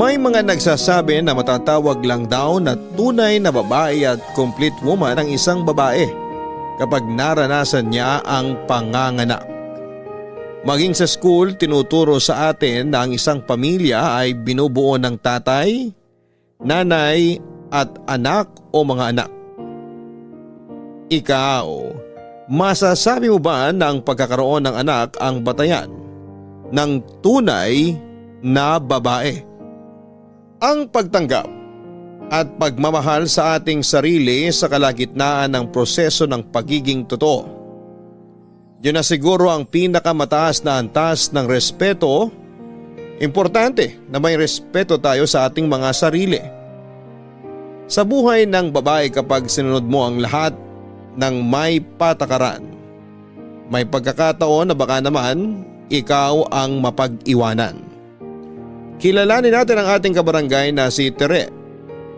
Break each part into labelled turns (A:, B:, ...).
A: May mga nagsasabi na matatawag lang daw na tunay na babae at complete woman ang isang babae kapag naranasan niya ang panganganak. Maging sa school, tinuturo sa atin na ang isang pamilya ay binubuo ng tatay, nanay at anak o mga anak. Ikaw, masasabi mo ba na ang pagkakaroon ng anak ang batayan ng tunay na babae? Ang pagtanggap at pagmamahal sa ating sarili sa kalagitnaan ng proseso ng pagiging totoo. Yun na siguro ang pinakamataas na antas ng respeto. Importante na may respeto tayo sa ating mga sarili. Sa buhay ng babae, kapag sinunod mo ang lahat ng may patakaran, may pagkakataon na baka naman ikaw ang mapag-iwanan. Kilalanin natin ang ating kabarangay na si Tere.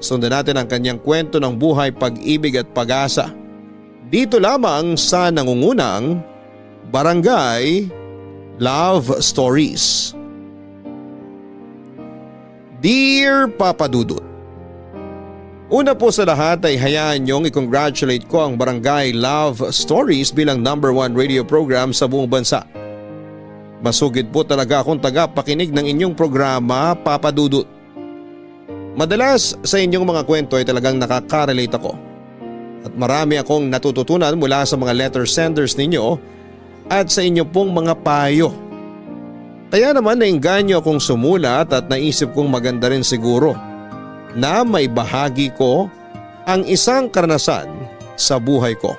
A: Sundan natin ang kanyang kwento ng buhay, pag-ibig at pag-asa. Dito lamang sa nangungunang Barangay Love Stories. Dear Papa Dudut, una po sa lahat ay hayaan niyong i-congratulate ko ang Barangay Love Stories bilang #1 radio program sa buong bansa. Masugid po talaga akong tagapakinig ng inyong programa, Papa Dudut. Madalas sa inyong mga kwento ay talagang nakaka-relate ako. At marami akong natututunan mula sa mga letter senders ninyo at sa inyo pong mga payo. Kaya naman nainganyo akong sumulat at naisip kong maganda rin siguro na may bahagi ko ang isang karanasan sa buhay ko.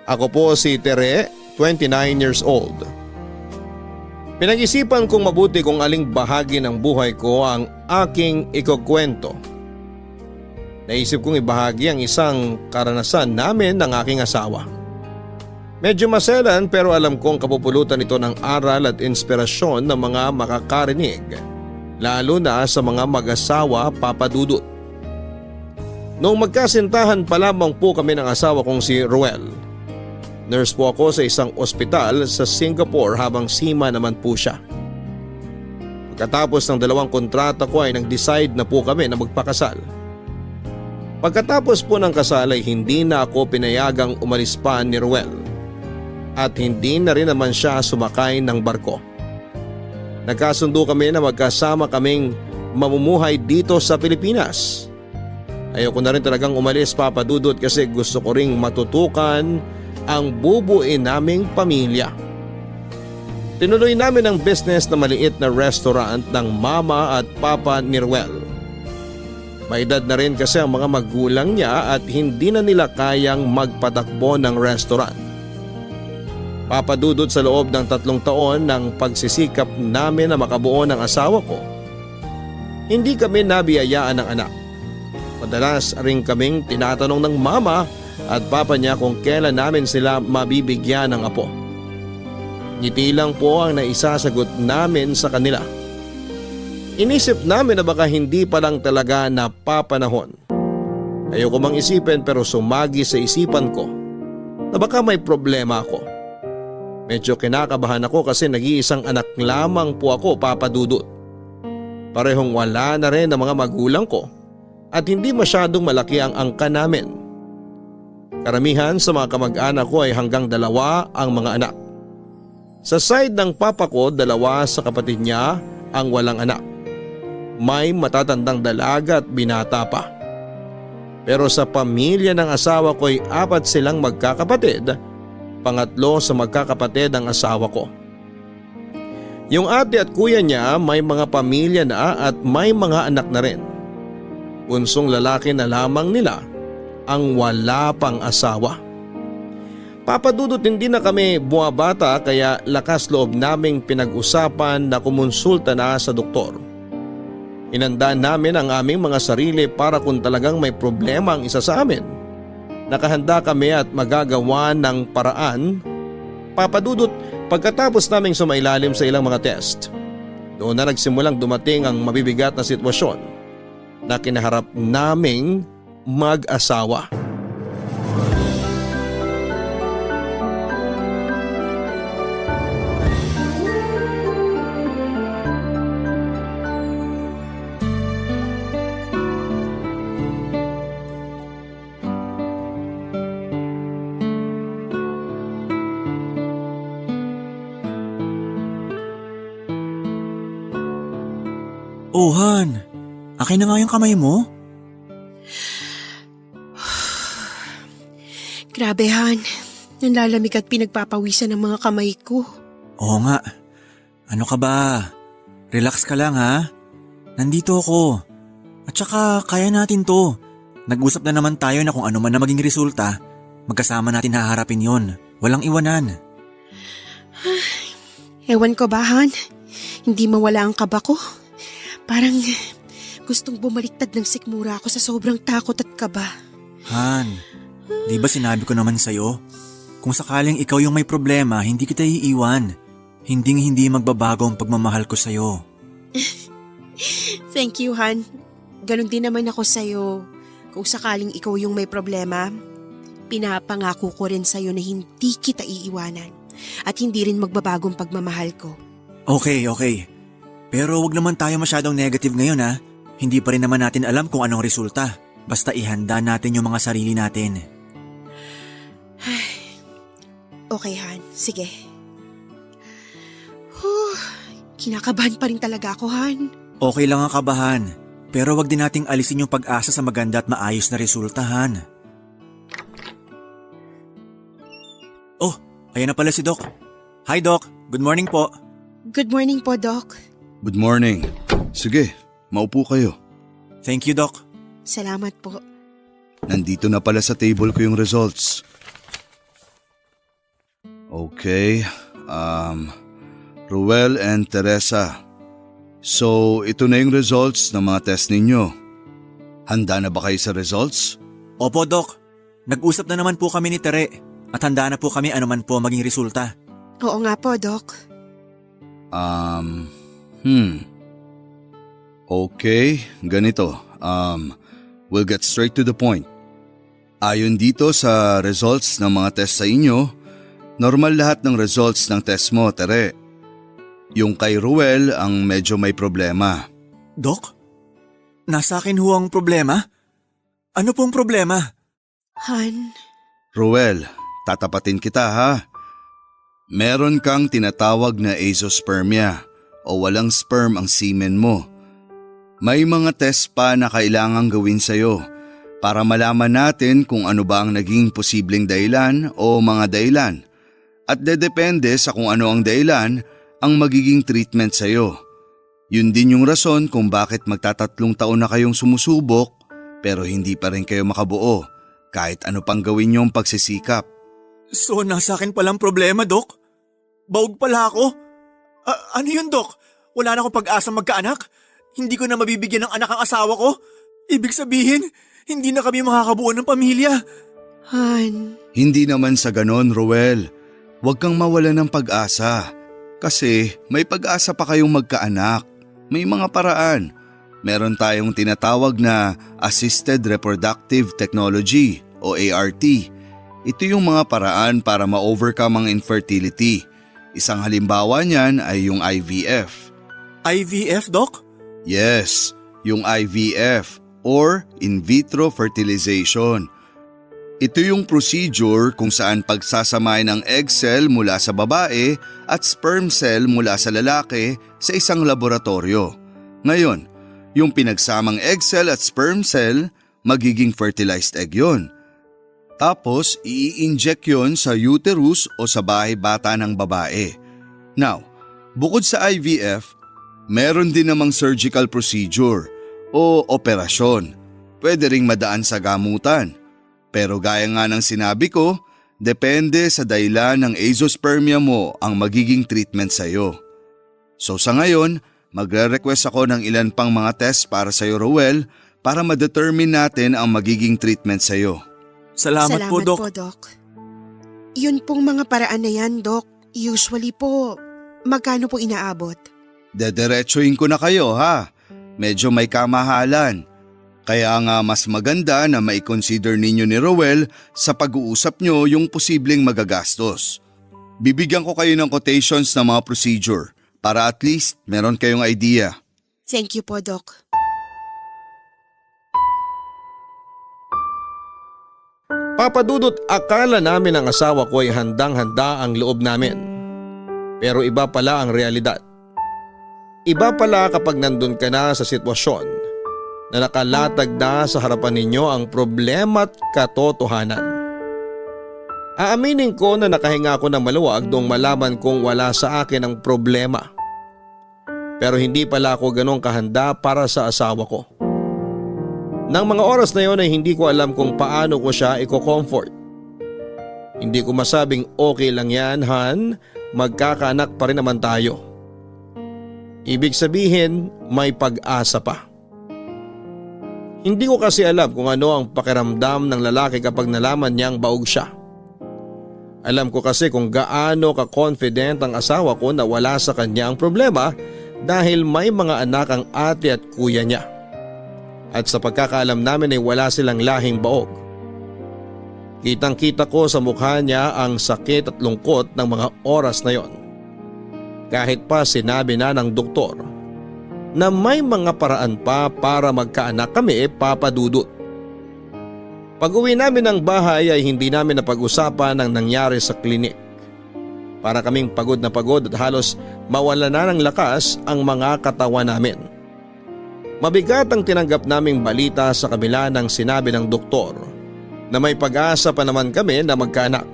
A: Ako po si Tere, 29 years old. Pinag-isipan kong mabuti kung aling bahagi ng buhay ko ang aking ikukwento. Naisip kong ibahagi ang isang karanasan namin ng aking asawa. Medyo maselan pero alam kong kapupulutan ito ng aral at inspirasyon ng mga makakarinig, lalo na sa mga mag-asawa, Papa Dudut. Noong magkasintahan pa lamang po kami ng asawa kong si Ruel. Nurse po ako sa isang ospital sa Singapore habang sima naman po siya. Pagkatapos ng 2 kontrata ko ay nag-decide na po kami na magpakasal. Pagkatapos po ng kasal ay hindi na ako pinayagang umalis pa ni Ruel. At hindi na rin naman siya sumakay ng barko. Nagkasundo kami na magkasama kaming mamumuhay dito sa Pilipinas. Ayoko na rin talagang umalis, Papa Dudut, kasi gusto ko ring matutukan ang bubuin naming pamilya. Tinuloy namin ang business na maliit na restaurant ng mama at papa ni Ruel. May edad na rin kasi ang mga magulang niya at hindi na nila kayang magpatakbo ng restaurant. Papa Dudut, sa loob ng 3 taon ng pagsisikap namin na makabuo ng asawa ko, hindi kami nabiyayaan ng anak. Madalas rin kaming tinatanong ng mama at papa niya kung kailan namin sila mabibigyan ng apo. Ngiti lang po ang naisasagot namin sa kanila. Inisip namin na baka hindi pa lang talaga napapanahon. Ayoko mang isipin pero sumagi sa isipan ko na baka may problema ako. Medyo kinakabahan ako kasi nag-iisang anak lamang po ako, Papa Dudut. Parehong wala na rin ang mga magulang ko at hindi masyadong malaki ang angka namin. Karamihan sa mga kamag-anak ko ay hanggang 2 ang mga anak. Sa side ng papa ko, 2 sa kapatid niya ang walang anak. May matatandang dalaga at binata pa. Pero sa pamilya ng asawa ko ay 4 silang magkakapatid. Pangatlo sa magkakapatid ang asawa ko. Yung ate at kuya niya may mga pamilya na at may mga anak na rin. Bunsong lalaki na lamang nila ang wala pang asawa. Papa Dudut, hindi na kami buwabata kaya lakas loob naming pinag-usapan na kumonsulta na sa doktor. Inandaan namin ang aming mga sarili para kung talagang may problema ang isa sa amin, nakahanda kami at magagawa ng paraan. Papa Dudut, pagkatapos naming sumailalim sa ilang mga test, doon na nagsimulang dumating ang mabibigat na sitwasyon na kinaharap naming mag-asawa.
B: Oh, Han. Akin na nga yung kamay mo.
C: Grabe, Han. Nanlalamig at pinagpapawisan ng mga kamay ko.
B: Oo nga. Ano ka ba? Relax ka lang ha. Nandito ako. At saka kaya natin to. Nag-usap na naman tayo na kung ano man na maging resulta, magkasama natin haharapin yon. Walang iwanan.
C: Ewan ko ba, Han? Hindi mawala ang kaba ko. Parang gustong bumaliktad ng sikmura ako sa sobrang takot at kaba.
B: Han, di ba sinabi ko naman sa'yo? Kung sakaling ikaw yung may problema, hindi kita iiwan. Hindi magbabago ang pagmamahal ko sa'yo.
C: Thank you, Han. Ganon din naman ako sa'yo. Kung sakaling ikaw yung may problema, pinapangako ko rin sa'yo na hindi kita iiwanan at hindi rin magbabagong pagmamahal ko.
B: Okay. Pero wag naman tayo masyadong negative ngayon ha. Hindi pa rin naman natin alam kung anong resulta. Basta ihanda natin yung mga sarili natin.
C: Okay, Han. Sige. Kinakabahan pa rin talaga ako, Han.
B: Okay lang ang kabahan. Pero wag din nating alisin yung pag-asa sa maganda at maayos na resulta, Han. Oh, ayan na pala si Doc. Hi, Doc. Good morning po.
C: Good morning po, Doc.
D: Good morning. Sige, maupo kayo.
B: Thank you, Doc.
C: Salamat po.
D: Nandito na pala sa table ko yung results. Okay, Ruel and Teresa. So, ito na yung results ng mga test ninyo. Handa na ba kayo sa results?
B: Opo, Doc. Nag-usap na naman po kami ni Tere at handa na po kami anuman po maging resulta.
C: Oo nga po, Doc.
D: Okay, ganito. We'll get straight to the point. Ayon dito sa results ng mga test sa inyo, normal lahat ng results ng test mo, Tere. Yung kay Ruel ang medyo may problema.
B: Doc? Nasa akin ho ang problema? Ano pong problema?
C: Han,
D: Ruel, tatapatin kita ha. Meron kang tinatawag na azoospermia o walang sperm ang semen mo. May mga test pa na kailangang gawin sa'yo para malaman natin kung ano ba ang naging posibleng dahilan o mga dahilan. At dedepende sa kung ano ang dahilan ang magiging treatment sa'yo. Yun din yung rason kung bakit magtatatlong taon na kayong sumusubok pero hindi pa rin kayo makabuo kahit ano pang gawin niyong pagsisikap.
B: So nasa akin palang problema, Doc? Baog pala ako? Ano yun, Doc? Wala na akong pag-asa magkaanak? Hindi ko na mabibigyan ng anak ang asawa ko? Ibig sabihin, hindi na kami makakabuo ng pamilya.
C: Han.
D: Hindi naman sa ganon, Ruel. Huwag kang mawala ng pag-asa. Kasi may pag-asa pa kayong magkaanak. May mga paraan. Meron tayong tinatawag na Assisted Reproductive Technology o ART. Ito yung mga paraan para ma-overcome ang infertility. Isang halimbawa niyan ay yung IVF.
B: IVF, Doc?
D: Yes, yung IVF or in vitro fertilization. Ito yung procedure kung saan pagsasamahin ng egg cell mula sa babae at sperm cell mula sa lalaki sa isang laboratorio. Ngayon, yung pinagsamang egg cell at sperm cell, magiging fertilized egg yon. Tapos, i-inject yon sa uterus o sa bahay bata ng babae. Now, bukod sa IVF, meron din namang surgical procedure o operasyon. Pwede ring madaan sa gamutan. Pero gaya nga ng sinabi ko, depende sa dahilan ng azoospermia mo ang magiging treatment sa'yo. So sa ngayon, magre-request ako ng ilan pang mga test para sa'yo, Ruel, para ma-determine natin ang magiging treatment sa'yo.
B: Salamat po, Doc.
C: Yun pong mga paraan na yan, Doc. Usually po, magkano po inaabot?
D: Dederechoin ko na kayo ha. Medyo may kamahalan. Kaya nga mas maganda na mai-consider ninyo ni Ruel sa pag-uusap nyo yung posibleng magagastos. Bibigyan ko kayo ng quotations ng mga procedure para at least meron kayong idea.
C: Thank you po, Doc.
A: Papadudot, akala namin ang asawa ko ay handang-handa ang loob namin. Pero iba pala ang realidad. Iba pala kapag nandun ka na sa sitwasyon na nakalatag na sa harapan ninyo ang problema at katotohanan. Aaminin ko na nakahinga ako ng maluwag nung malaman kong wala sa akin ang problema. Pero hindi pala ako ganong kahanda para sa asawa ko. Nang mga oras na yon ay hindi ko alam kung paano ko siya i-comfort. Hindi ko masabing okay lang yan, Han, magkakaanak pa rin naman tayo. Ibig sabihin may pag-asa pa. Hindi ko kasi alam kung ano ang pakiramdam ng lalaki kapag nalaman niyang baog siya. Alam ko kasi kung gaano ka-confident ang asawa ko na wala sa kanya ang problema dahil may mga anak ang ate at kuya niya. At sa pagkakaalam namin ay wala silang lahing baog. Kitang-kita ko sa mukha niya ang sakit at lungkot ng mga oras na yon. Kahit pa sinabi na ng doktor na may mga paraan pa para magkaanak kami, Papa Dudut. Pag-uwi namin ng bahay ay hindi namin napag-usapan ang nangyari sa klinik. Para kaming pagod na pagod at halos mawala na ng lakas ang mga katawan namin. Mabigat ang tinanggap naming balita sa kabila ng sinabi ng doktor na may pag-asa pa naman kami na magkaanak.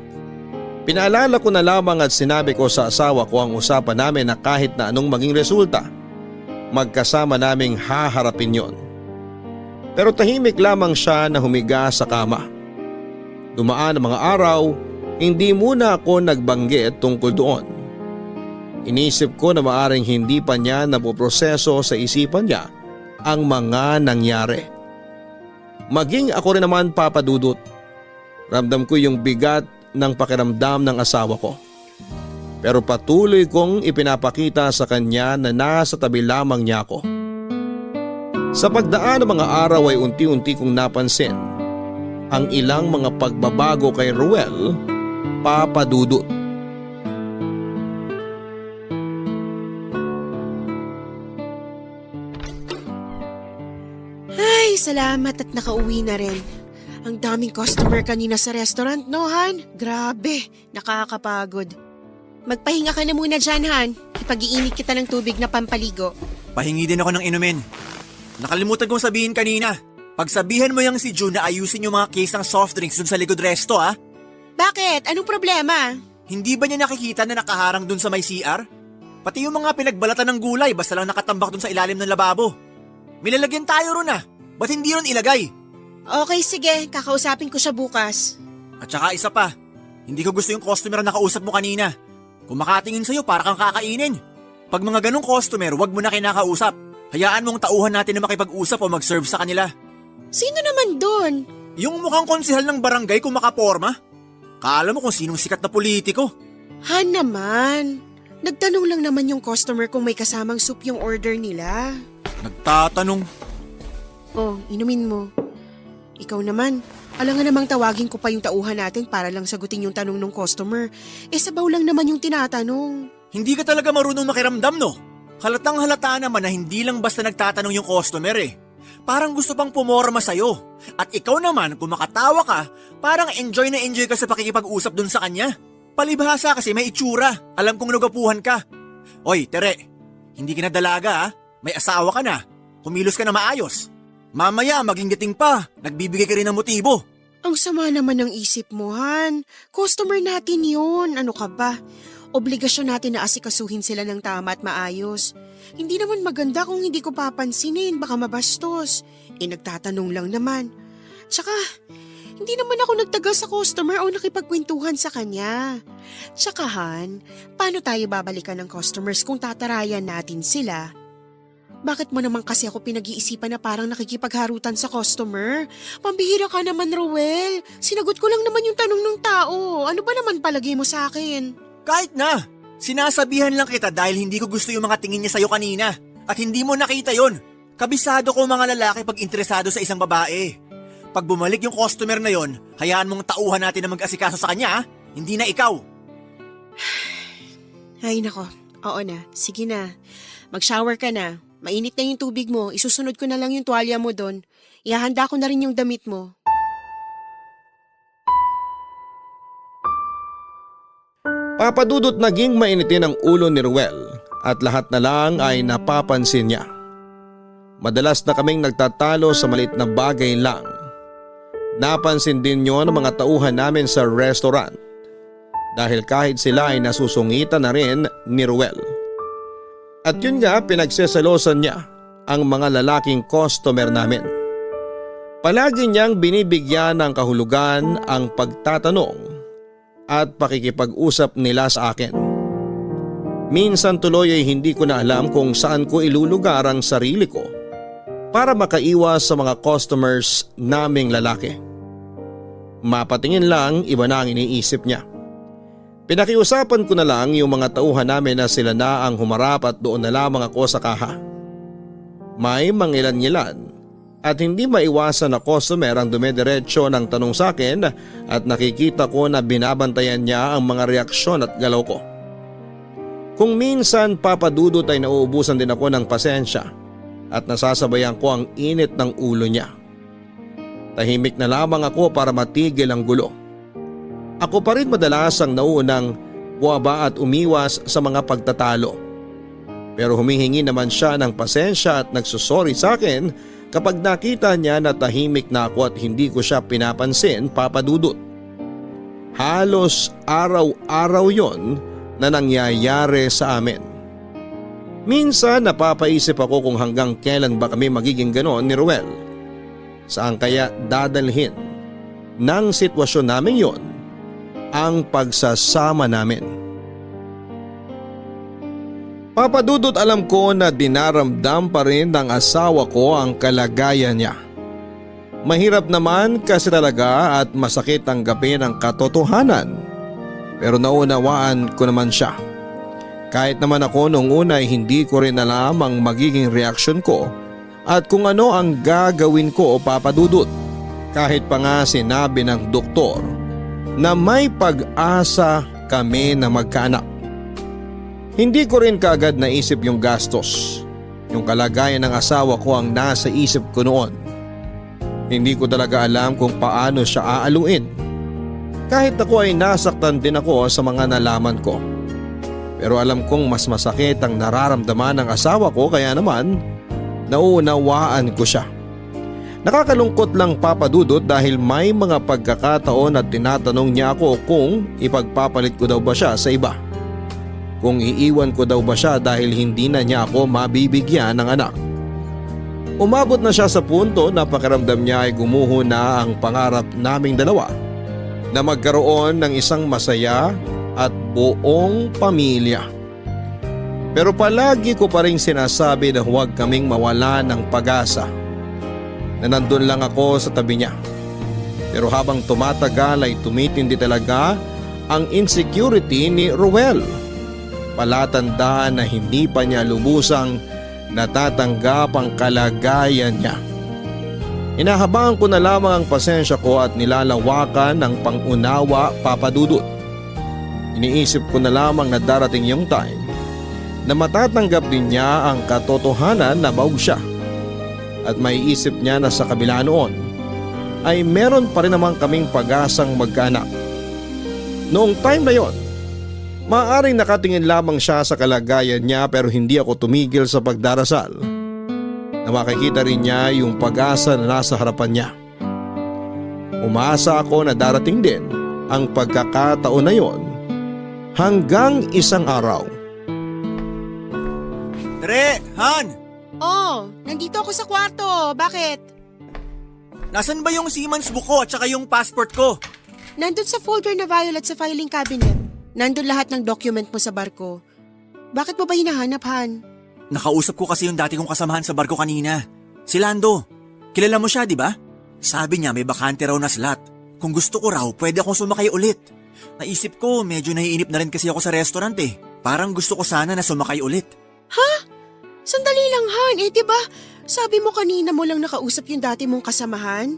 A: Pinaalala ko na lamang at sinabi ko sa asawa ko ang usapan namin na kahit na anong maging resulta, magkasama naming haharapin yon. Pero tahimik lamang siya na humiga sa kama. Dumaan ang mga araw, hindi muna ako nagbanggit tungkol doon. Inisip ko na maaring hindi pa niya napoproseso sa isipan niya ang mga nangyari. Maging ako rin naman, Papa Dudut. Ramdam ko yung bigat ng pakiramdam ng asawa ko. Pero patuloy kong ipinapakita sa kanya na nasa tabi lamang niya ako. Sa pagdaan ng mga araw ay unti-unti kong napansin ang ilang mga pagbabago kay Ruel, Papa Dudut.
C: Ay, salamat at nakauwi na rin. Ang daming customer kanina sa restaurant, no, Han? Grabe, nakakapagod. Magpahinga ka na muna dyan, Han. Ipag-iinit kita ng tubig na pampaligo.
B: Pahingi din ako ng inumin. Nakalimutan kong sabihin kanina. Pagsabihan mo yung si June na ayusin yung mga case ng soft drinks dun sa likod resto, ha?
C: Bakit? Anong problema?
B: Hindi ba niya nakikita na nakaharang dun sa may CR? Pati yung mga pinagbalatan ng gulay basta lang nakatambak dun sa ilalim ng lababo. Milalagyan tayo ron, ha? Ba't hindi ron ilagay?
C: Okay, sige. Kakausapin ko siya bukas.
B: At saka isa pa, hindi ko gusto yung customer na nakausap mo kanina. Kung makatingin sa'yo, para kang kakainin. Pag mga ganong customer, wag mo na kinakausap. Hayaan mong tauhan natin na makipag-usap o mag-serve sa kanila.
C: Sino naman doon?
B: Yung mukhang konsehal ng barangay kung makaporma. Kala mo kung sinong sikat na politiko.
C: Han naman. Nagtanong lang naman yung customer kung may kasamang soup yung order nila.
B: Nagtatanong.
C: Oh, inumin mo. Ikaw naman, alangan namang tawagin ko pa yung tauhan natin para lang sagutin yung tanong ng customer. Sabaw lang naman yung tinatanong.
B: Hindi ka talaga marunong makiramdam, no? Halatang halata naman na hindi lang basta nagtatanong yung customer eh. Parang gusto pang pumorma sa'yo. At ikaw naman, kung makatawa ka, parang enjoy na enjoy ka sa pakikipag-usap dun sa kanya. Palibhasa kasi may itsura. Alam kong nagapuhan ka. Oy, Tere, hindi ka na dalaga, ha? May asawa ka na. Kumilos ka na maayos. Mamaya, maging dating pa. Nagbibigay ka rin ng motibo.
C: Ang sama naman ng isip mo, Han. Customer natin yun. Ano ka ba? Obligasyon natin na asikasuhin sila ng tama at maayos. Hindi naman maganda kung hindi ko papansinin. Baka mabastos. Nagtatanong lang naman. Tsaka, hindi naman ako nagtagal sa customer o nakipagkwentuhan sa kanya. Tsaka, Han, paano tayo babalikan ng customers kung tatarayan natin sila? Bakit mo naman kasi ako pinag-iisipan na parang nakikipagharutan sa customer? Pambihira ka naman, Ruel. Sinagot ko lang naman yung tanong ng tao. Ano ba naman palagay mo sa akin?
B: Kahit na. Sinasabihan lang kita dahil hindi ko gusto yung mga tingin niya sa'yo kanina. At hindi mo nakita yon. Kabisado ko mga lalaki pag interesado sa isang babae. Pag bumalik yung customer na yon, hayaan mong tauhan natin na mag-asikaso sa kanya, ha? Hindi na ikaw.
C: Ay nako, oo na. Sige na. Mag-shower ka na. Mainit na yung tubig mo. Isusunod ko na lang yung tuwalya mo doon. Ihahanda ko na rin yung damit mo.
A: Papa Dudut, naging mainitin ang ulo ni Ruel at lahat na lang ay napapansin niya. Madalas na kaming nagtatalo sa maliit na bagay lang. Napansin din niyo ng mga tauhan namin sa restaurant dahil kahit sila ay nasusungitan na rin ni Ruel. At yun nga, pinagsesalosan niya ang mga lalaking customer namin. Palagi niyang binibigyan ng kahulugan ang pagtatanong at pakikipag-usap nila sa akin. Minsan tuloy ay hindi ko na alam kung saan ko ilulugar ang sarili ko para makaiwas sa mga customers naming lalaki. Mapatingin lang, iba na ang iniisip niya. Pinakiusapan ko na lang yung mga tauhan namin na sila na ang humarap at doon na lamang ako sa kaha. May mangilan-ngilan at hindi maiwasan na customer ang dumediretso ng tanong sa akin at nakikita ko na binabantayan niya ang mga reaksyon at galaw ko. Kung minsan papadudot ay nauubusan din ako ng pasensya at nasasabayan ko ang init ng ulo niya. Tahimik na lamang ako para matigil ang gulo. Ako pa rin madalas ang naunang buwaba at umiwas sa mga pagtatalo. Pero humihingi naman siya ng pasensya at nagsusorry sa akin kapag nakita niya na tahimik na ako at hindi ko siya pinapansin, papadudot. Halos araw-araw yon na nangyayari sa amin. Minsan napapaisip ako kung hanggang kailan ba kami magiging ganon ni Ruel. Saan kaya dadalhin ng sitwasyon namin yon ang pagsasama namin? Papadudot, alam ko na dinaramdam pa rin ng asawa ko ang kalagayan niya. Mahirap naman kasi talaga at masakit tanggapin ang katotohanan. Pero naunawaan ko naman siya. Kahit naman ako nung una ay hindi ko rin alam ang magiging reaksyon ko at kung ano ang gagawin ko, papadudot. Kahit pa nga sinabi ng doktor na may pag-asa kami na magkaanak. Hindi ko rin kaagad naisip yung gastos. Yung kalagayan ng asawa ko ang nasa isip ko noon. Hindi ko talaga alam kung paano siya aaluin. Kahit ako ay nasaktan din ako sa mga nalaman ko. Pero alam kong mas masakit ang nararamdaman ng asawa ko kaya naman nauunawaan ko siya. Nakakalungkot lang, papadudot, dahil may mga pagkakataon at tinatanong niya ako kung ipagpapalit ko daw ba siya sa iba. Kung iiwan ko daw ba siya dahil hindi na niya ako mabibigyan ng anak. Umabot na siya sa punto na pakiramdam niya ay gumuho na ang pangarap naming dalawa na magkaroon ng isang masaya at buong pamilya. Pero palagi ko pa rin sinasabi na huwag kaming mawala ng pag-asa. Na nandun lang ako sa tabi niya. Pero habang tumatagal ay tumitindi talaga ang insecurity ni Ruel. Palatandaan na hindi pa niya lubusang natatanggap ang kalagayan niya. Inahabaan ko na lamang ang pasensya ko at nilalawakan ng pangunawa, papadudot. Iniisip ko na lamang na darating yung time na matatanggap din niya ang katotohanan na baog siya. At may isip niya na sa kabila noon ay meron pa rin naman kaming pag-asang magkaanak. Noong time na yon, maaaring nakatingin lamang siya sa kalagayan niya pero hindi ako tumigil sa pagdarasal na makikita rin niya yung pag-asa na nasa harapan niya. Umaasa ako na darating din ang pagkakataon na yon hanggang isang araw.
B: Dre! Han!
C: Oh, nandito ako sa kwarto. Bakit?
B: Nasaan ba yung Siemens book ko at saka yung passport ko?
C: Nandun sa folder na violet sa filing cabinet. Nandun lahat ng document mo sa barko. Bakit mo ba hinahanap, Han?
B: Nakausap ko kasi yung dati kong kasamahan sa barko kanina. Si Lando. Kilala mo siya, di ba? Sabi niya may bakante raw na slot. Kung gusto ko raw, pwede akong sumakay ulit. Naisip ko, medyo naiinip na rin kasi ako sa restaurant eh. Parang gusto ko sana na sumakay ulit.
C: Ha? Sandali lang, Han. Diba, sabi mo kanina mo lang nakausap yung dati mong kasamahan?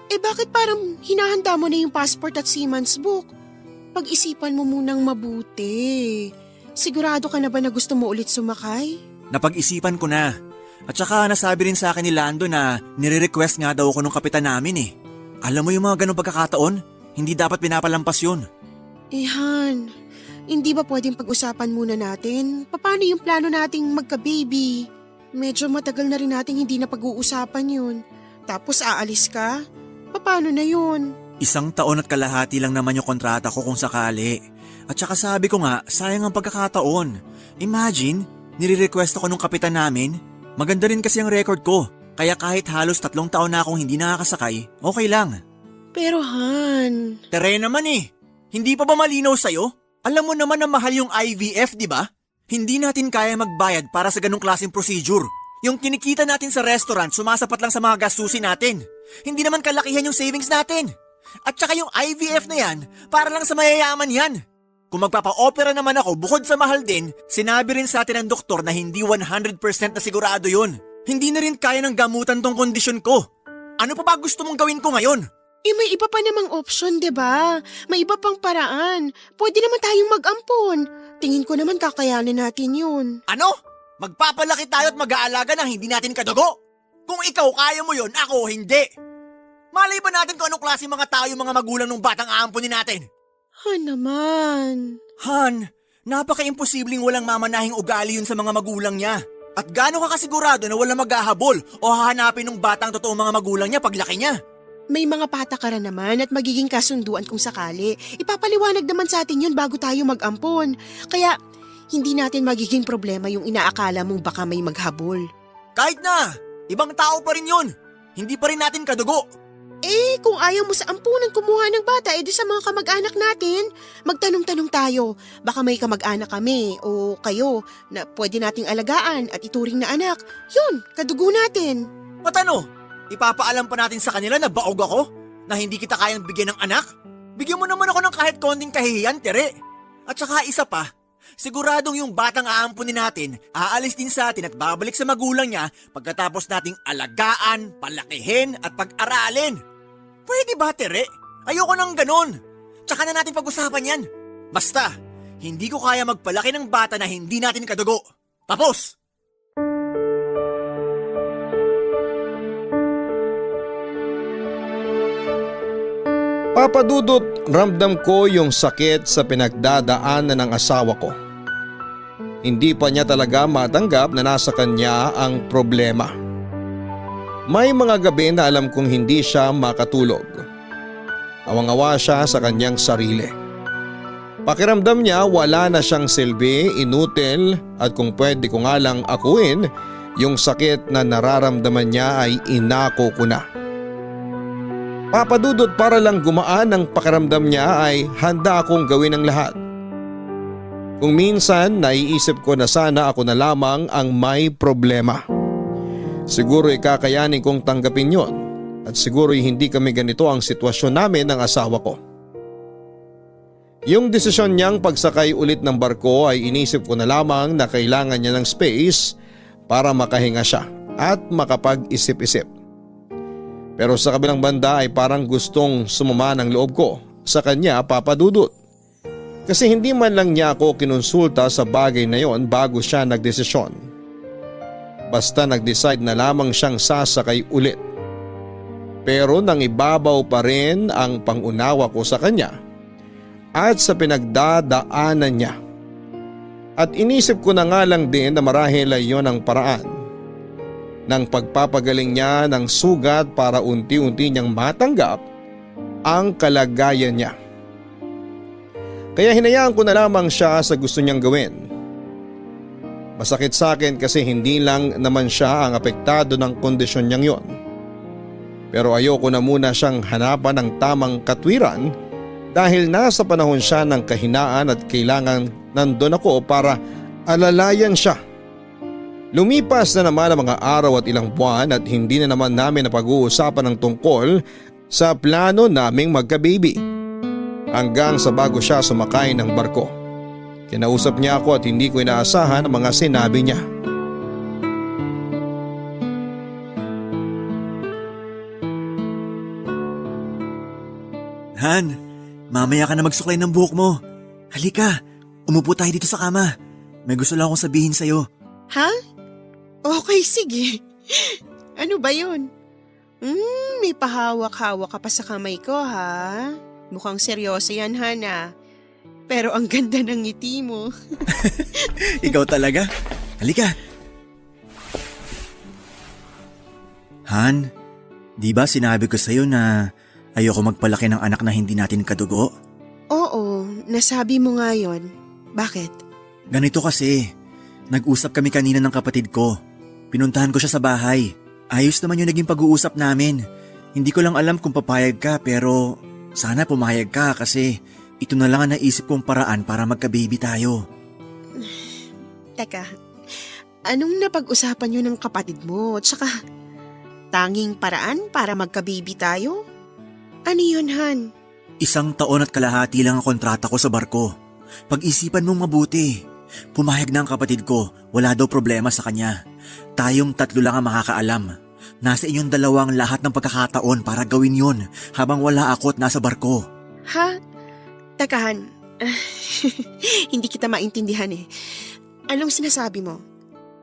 C: Bakit parang hinahanda mo na yung passport at seaman's book? Pag-isipan mo munang mabuti. Sigurado ka na ba na gusto mo ulit sumakay?
B: Napag-isipan ko na. At saka nasabi rin sa akin ni Lando na nire-request nga daw ako ng kapitan namin eh. Alam mo yung mga ganong pagkakataon? Hindi dapat pinapalampas yun.
C: Han, Hindi ba pwedeng pag-usapan muna natin? Paano yung plano nating magka-baby? Medyo matagal na rin nating hindi na pag-uusapan yun. Tapos aalis ka? Paano na yun?
B: 1 taon at kalahati lang naman yung kontrata ko kung sakali. At saka sabi ko nga, sayang ang pagkakataon. Imagine, nire-request ako nung kapitan namin. Maganda rin kasi ang record ko. Kaya kahit halos 3 taon na akong hindi nakakasakay, okay lang.
C: Pero Han…
B: Tere naman eh. Hindi pa ba malinaw sa'yo? Alam mo naman na mahal yung IVF, di ba? Hindi natin kaya magbayad para sa ganung klaseng procedure. Yung kinikita natin sa restaurant, sumasapat lang sa mga gastusin natin. Hindi naman kalakihan yung savings natin. At saka yung IVF na yan, para lang sa mayayaman yan. Kung magpapa-opera naman ako bukod sa mahal din, sinabi rin sa atin ng doktor na hindi 100% na sigurado yun. Hindi na rin kaya ng gamutan tong kondisyon ko. Ano pa ba gusto mong gawin ko ngayon?
C: May iba pa namang option, 'di ba? May iba pang paraan. Pwede naman tayong mag-ampon. Tingin ko naman kakayanin natin 'yun.
B: Ano? Magpapalaki tayo at mag-aalaga ng hindi natin kadugo? Kung ikaw kaya mo yon, ako hindi. Malay ba natin kung anong klase mga tao yung mga magulang ng batang aamponin natin?
C: Naman.
B: Han, napaka-imposibleng walang mamanahing ugali yun sa mga magulang niya. At gaano ka kasigurado na walang maghahabol o hahanapin ng batang totoong mga magulang niya paglaki niya?
C: May mga patakaran naman at magiging kasunduan kung sakali. Ipapaliwanag naman sa atin yun bago tayo mag-ampon. Kaya hindi natin magiging problema yung inaakala mong baka may maghabol.
B: Kahit na, ibang tao pa rin yun. Hindi pa rin natin kadugo.
C: Kung ayaw mo sa ampunan kumuha ng bata, edi sa mga kamag-anak natin. Magtanong-tanong tayo. Baka may kamag-anak kami o kayo na pwede nating alagaan at ituring na anak. Yun, kadugo natin.
B: Patano? Ipapaalam pa natin sa kanila na baog ako? Na hindi kita kayang bigyan ng anak? Bigyan mo naman ako ng kahit konting kahihiyan, Tere. At saka isa pa, siguradong yung batang aampunin natin, aalis din sa atin at babalik sa magulang niya pagkatapos nating alagaan, palakihin at pag-aralin. Pwede ba, Tere? Ayoko nang ganun. Tsaka na natin pag-usapan yan. Basta, hindi ko kaya magpalaki ng bata na hindi natin kadugo. Tapos!
A: Papadudot, ramdam ko yung sakit sa pinagdadaanan ng asawa ko. Hindi pa niya talaga matanggap na nasa kanya ang problema. May mga gabi na alam kong hindi siya makatulog. Awang-awa siya sa kanyang sarili. Pakiramdam niya wala na siyang silbi, inutil at kung pwede ko nga lang akuin, yung sakit na nararamdaman niya ay inako ko na. Papadudot, para lang gumaan ang pakiramdam niya ay handa akong gawin ang lahat. Kung minsan naiisip ko na sana ako na lamang ang may problema. Siguro kakayanin kong tanggapin yon at siguro hindi kami ganito ang sitwasyon namin ng asawa ko. Yung desisyon niyang pagsakay ulit ng barko ay inisip ko na lamang na kailangan niya ng space para makahinga siya at makapag-isip-isip. Pero sa kabilang banda ay parang gustong sumama ng loob ko sa kanya, Papadudot. Kasi hindi man lang niya ako kinonsulta sa bagay na yon bago siya nagdesisyon. Basta nag-decide na lamang siyang sasakay ulit. Pero nang ibabaw pa rin ang pangunawa ko sa kanya at sa pinagdadaanan niya. At inisip ko na nga lang din na marahil ay yon ang paraan ng pagpapagaling niya ng sugat para unti-unti niyang matanggap ang kalagayan niya. Kaya hinayaan ko na lamang siya sa gusto niyang gawin. Masakit sa akin kasi hindi lang naman siya ang apektado ng kondisyon niyang yon. Pero ayoko na muna siyang hanapan ng tamang katwiran dahil nasa panahon siya ng kahinaan at kailangan nandun ako para alalayan siya. Lumipas na naman ang mga araw at ilang buwan at hindi na naman namin napag-uusapan ng tungkol sa plano naming magka-baby. Hanggang sa bago siya sumakay ng barko. Kinausap niya ako at hindi ko inaasahan ang mga sinabi niya.
B: Han, mamaya ka na magsuklay ng buhok mo. Halika, umupo tayo dito sa kama. May gusto lang akong sabihin sa'yo.
C: Ha? Okay, sige. Ano ba yun? May pahawak-hawak ka pa sa kamay ko, ha? Mukhang seryoso yan, Hana. Pero ang ganda ng ngiti mo.
B: Ikaw talaga? Halika. Han, di ba sinabi ko sa'yo na ayoko magpalaki ng anak na hindi natin kadugo?
C: Oo, nasabi mo nga yon. Bakit?
B: Ganito kasi, nag-usap kami kanina ng kapatid ko. Pinuntahan ko siya sa bahay. Ayos naman yung naging pag-uusap namin. Hindi ko lang alam kung papayag ka pero sana pumayag ka kasi ito na lang ang naisip kong paraan para magka-baby tayo.
C: Teka, anong napag-usapan nyo ng kapatid mo? Tsaka, tanging paraan para magka-baby tayo? Ano yun, Han?
B: 1 taon at kalahati lang ang kontrata ko sa barko. Pag-isipan mong mabuti. Pumayag na ang kapatid ko, wala daw problema sa kanya. Tayong 3 lang ang makakaalam. Nasa inyong 2 ang lahat ng pagkakataon para gawin yun habang wala ako at nasa barko.
C: Ha? Teka, Han. Hindi kita maintindihan eh. Anong sinasabi mo?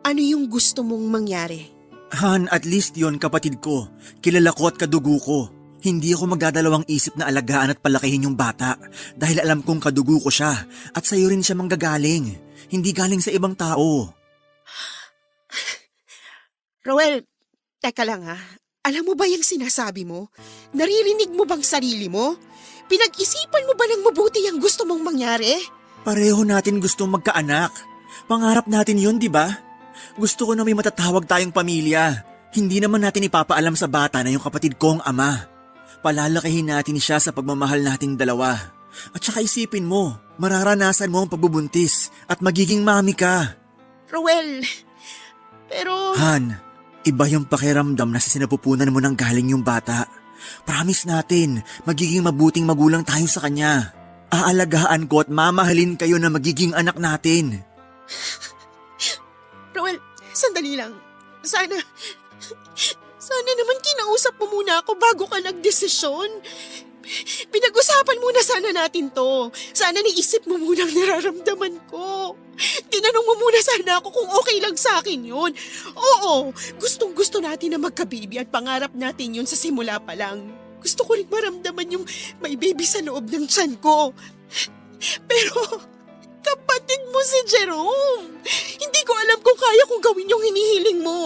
C: Ano yung gusto mong mangyari?
B: Han, at least yon kapatid ko. Kilala ko at kadugo ko. Hindi ako magdadalawang isip na alagaan at palakihin yung bata dahil alam kong kadugo ko siya at sa'yo rin siya manggagaling. Hindi galing sa ibang tao.
C: Roel, teka lang ha. Alam mo ba yung sinasabi mo? Naririnig mo bang sarili mo? Pinag-isipan mo ba ng mabuti ang gusto mong mangyari?
B: Pareho natin gustong magkaanak. Pangarap natin yun, di ba? Gusto ko na may matatawag tayong pamilya. Hindi naman natin ipapaalam sa bata na yung kapatid ko ang ama. Palalakihin natin siya sa pagmamahal nating 2. At saka isipin mo, mararanasan mo ang pagbubuntis at magiging mami ka.
C: Roel, pero...
B: Han, iba yung pakiramdam na sa sinapupunan mo nang galing yung bata. Promise natin, magiging mabuting magulang tayo sa kanya. Aalagaan ko at mamahalin kayo na magiging anak natin.
C: Roel, sandali lang. Sana naman kinausap mo muna ako bago ka nagdesisyon. Pinag-usapan muna sana natin to. Sana naisip mo muna ang nararamdaman ko. Tinanong mo muna sana ako kung okay lang sa akin yun. Oo, gustong-gusto natin na magka-baby at pangarap natin yun sa simula pa lang. Gusto ko rin maramdaman yung may baby sa loob ng tiyan ko. Pero kapatid mo si Jerome. Hindi ko alam kung kaya kong gawin yung hinihiling mo.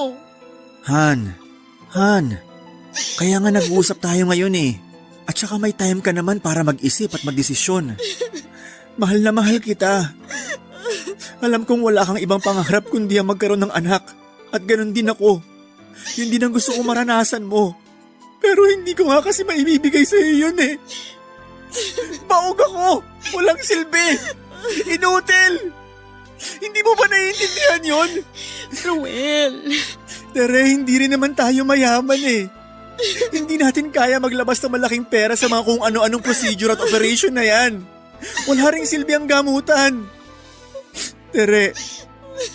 B: Han, kaya nga nag-uusap tayo ngayon eh. At saka may time ka naman para mag-isip at magdesisyon. Mahal na mahal kita. Alam kong wala kang ibang pangarap kundi ang magkaroon ng anak. At ganun din ako. Yun din ang gusto kong maranasan mo. Pero hindi ko nga kasi maibibigay sa iyo yun eh. Baog ako! Walang silbi! Inutil! Hindi mo ba naiintindihan yun?
C: Roel.
B: Tere, hindi rin naman tayo mayaman eh. Hindi natin kaya maglabas ng malaking pera sa mga kung ano-anong procedure at operation na yan. Wala ring silbi ang gamutan. Tere,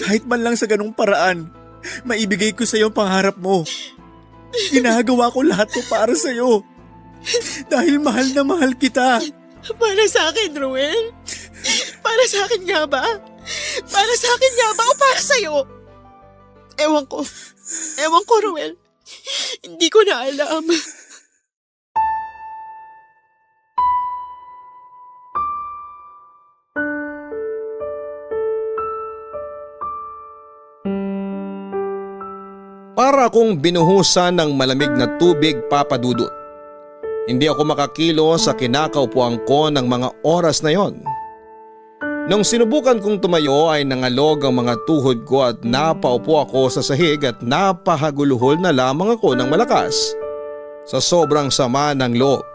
B: kahit man lang sa ganung paraan, maibigay ko sa iyo ang pangarap mo. Ginagawa ko lahat to para sa iyo. Dahil mahal na mahal kita.
C: Para sa akin, Roel? Para sa akin nga ba? Para sa akin nga ba o para sa'yo? Ewan ko, Roel. Hindi ko na alam.
A: Para akong binuhusan ng malamig na tubig, Papa Dudut. Hindi ako makakilo sa kinakaupuan ko ng mga oras na yon. Nung sinubukan kong tumayo ay nangalog ang mga tuhod ko at napaupo ako sa sahig at napahaguluhol na lamang ako ng malakas sa sobrang sama ng loob.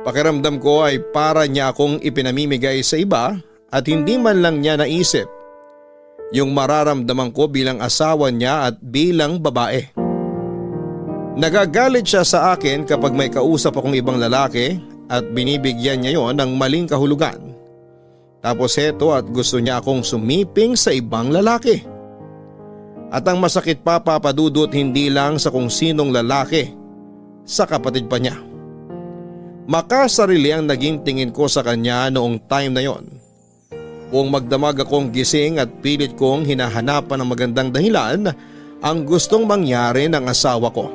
A: Pakiramdam ko ay para niya akong ipinamimigay sa iba at hindi man lang niya naisip yung mararamdaman ko bilang asawa niya at bilang babae. Nagagalit siya sa akin kapag may kausap akong ibang lalaki at binibigyan niya yon ng maling kahulugan. Tapos heto at gusto niya akong sumiping sa ibang lalaki. At ang masakit pa, Papa Dudut, hindi lang sa kung sinong lalaki, sa kapatid pa niya. Makasarili ang naging tingin ko sa kanya noong time na yon. Kung magdamag akong gising at pilit kong hinahanapan ng magandang dahilan ang gustong mangyari ng asawa ko.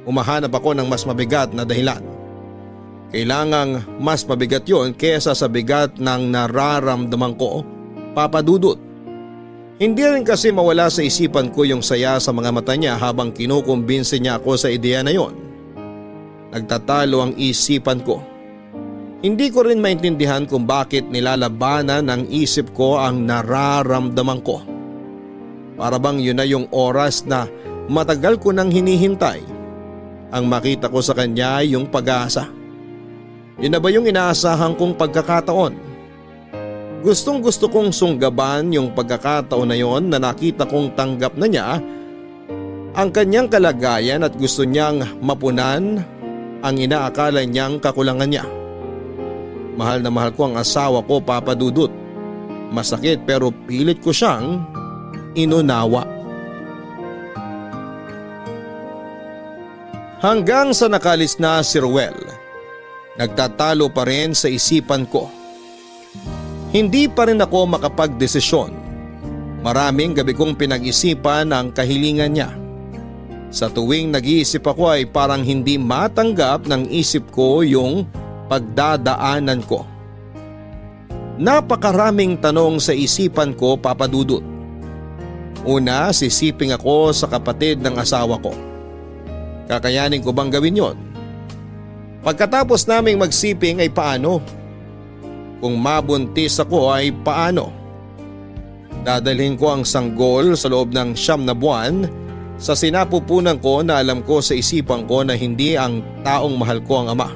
A: Umahanap ako ng mas mabigat na dahilan. Kailangang mas mabigat yon kesa sa bigat ng nararamdaman ko, Papa Dudut. Hindi rin kasi mawala sa isipan ko yung saya sa mga mata niya habang kinukumbinsi niya ako sa ideya na yon. Nagtatalo ang isipan ko. Hindi ko rin maintindihan kung bakit nilalabanan ng isip ko ang nararamdaman ko. Para bang yun na yung oras na matagal ko nang hinihintay. Ang makita ko sa kanya yung pag-asa. Yun na ba yung inaasahan kong pagkakataon? Gustong gusto kong sunggaban yung pagkakataon na yon na nakita kong tanggap na niya ang kanyang kalagayan at gusto niyang mapunan ang inaakala niyang kakulangan niya. Mahal na mahal ko ang asawa ko, Papa Dudut. Masakit pero pilit ko siyang inunawa. Hanggang sa nakalis na si Ruel, nagtatalo pa rin sa isipan ko. Hindi pa rin ako makapagdesisyon. Maraming gabi kong pinag-isipan ang kahilingan niya. Sa tuwing nag-iisip ako ay parang hindi matanggap ng isip ko yung pagdadaanan ko. Napakaraming tanong sa isipan ko, Papa Dudut. Una, sisiping ako sa kapatid ng asawa ko. Kakayanin ko bang gawin yon? Pagkatapos naming magsiping ay paano? Kung mabuntis ako ay paano? Dadalhin ko ang sanggol sa loob ng 9 na buwan sa sinapupunan ko na alam ko sa isipan ko na hindi ang taong mahal ko ang ama.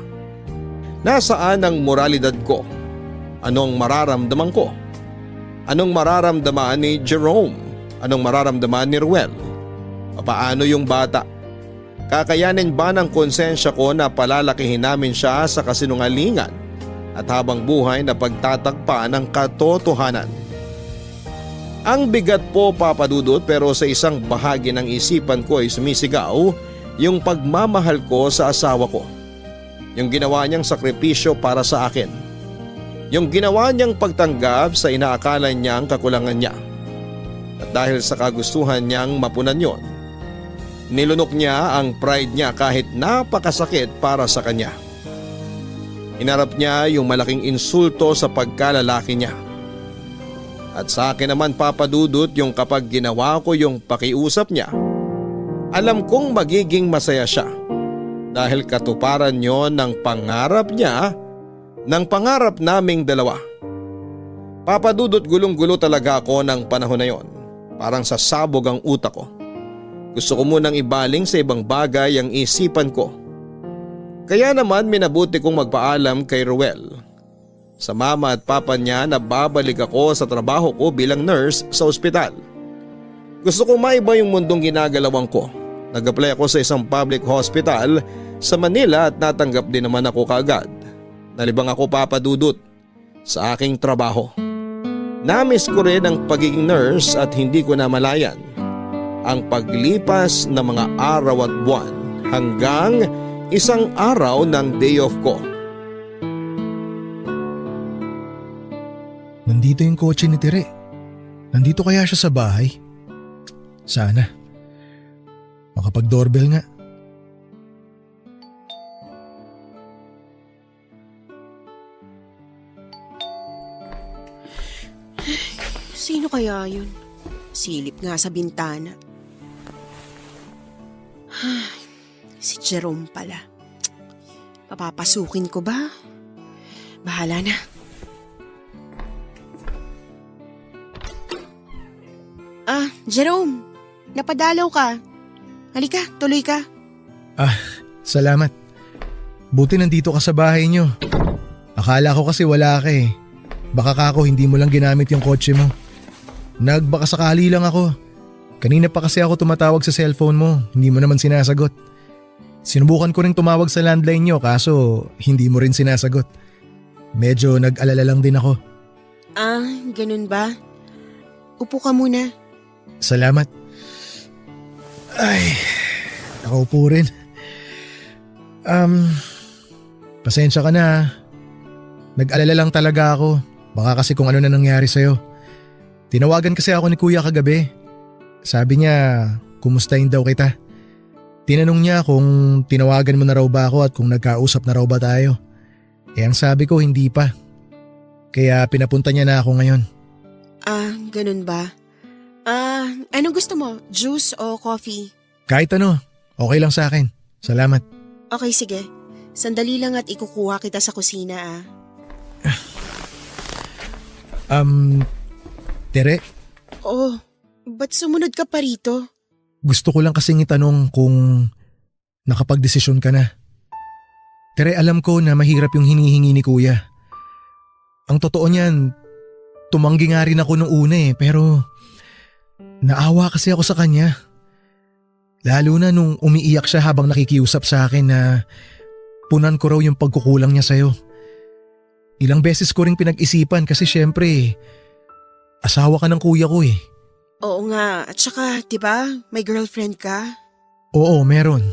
A: Nasaan ang moralidad ko? Anong mararamdaman ko? Anong mararamdaman ni Jerome? Anong mararamdaman ni Ruel? Paano yung bata? Kakayanin ba ng konsensya ko na palalakihin namin siya sa kasinungalingan at habang buhay na pagtatagpa ng katotohanan? Ang bigat po, Papa Dudut, pero sa isang bahagi ng isipan ko ay sumisigaw yung pagmamahal ko sa asawa ko. Yung ginawa niyang sakripisyo para sa akin. Yung ginawa niyang pagtanggap sa inaakala niyang kakulangan niya. At dahil sa kagustuhan niyang mapunan yon, nilunok niya ang pride niya kahit napakasakit para sa kanya. Inarap niya yung malaking insulto sa pagkalalaki niya. At sa akin naman, Papa Dudut, yung kapag ginawa ko yung pakiusap niya, alam kong magiging masaya siya dahil katuparan yon ng pangarap niya, ng pangarap naming dalawa. Papa Dudut, gulong-gulo talaga ako ng panahon na yon. Parang sasabog ang utak ko. Gusto ko munang ibaling sa ibang bagay ang isipan ko. Kaya naman minabuti kong magpaalam kay Ruel. Sa mama at papa niya na babalik ako sa trabaho ko bilang nurse sa ospital. Gusto kong maiba yung mundong ginagalawan ko. Nag-apply ako sa isang public hospital sa Manila at natanggap din naman ako kaagad. Nalibang ako, Papa Dudut, sa aking trabaho. Namiss ko rin ang pagiging nurse at hindi ko namalayan ang paglipas ng mga araw at buwan hanggang isang araw ng day off ko.
E: Nandito yung kotse ni Tere. Nandito kaya siya sa bahay? Sana. Makapag-doorbell nga.
C: Sino kaya yun? Silip nga sa bintana. Si Jerome pala. Papapasukin ko ba? Bahala na. Jerome, napadalaw ka. Halika, tuloy ka.
E: Salamat. Buti nandito ka sa bahay niyo. Akala ko kasi wala ka eh. Baka kako hindi mo lang ginamit yung kotse mo. Nagbaka sakali lang ako. Kanina pa kasi ako tumatawag sa cellphone mo, hindi mo naman sinasagot. Sinubukan ko rin tumawag sa landline niyo kaso hindi mo rin sinasagot. Medyo nag-alala lang din ako.
C: Ganun ba? Upo ka muna.
E: Salamat. Ay, nakaupo rin. Pasensya ka na. Nag-alala lang talaga ako. Baka kasi kung ano na nangyari sa'yo. Tinawagan kasi ako ni Kuya kagabi. Sabi niya, kumustahin daw kita. Tinanong niya kung tinawagan mo na raw ba ako at kung nagkausap na raw ba tayo. Ang sabi ko hindi pa. Kaya pinapunta niya na ako ngayon.
C: Ganun ba? Anong gusto mo? Juice o coffee?
E: Kahit ano, okay lang sa akin. Salamat.
C: Okay, sige. Sandali lang at ikukuha kita sa kusina
E: Tere,
C: Oh, ba't sumunod ka pa rito?
E: gusto ko lang kasing itanong kung nakapagdesisyon ka na. Tere, alam ko na mahirap yung hinihingi ni Kuya. Ang totoo niyan, tumanggi nga rin ako nung una pero naawa kasi ako sa kanya. Lalo na nung umiiyak siya habang nakikiusap sa akin na punan ko raw yung pagkukulang niya sa'yo. Ilang beses ko ring pinag-isipan kasi syempre, asawa ka ng kuya ko eh.
C: Oo nga, at saka, diba, may girlfriend ka?
E: Oo, meron.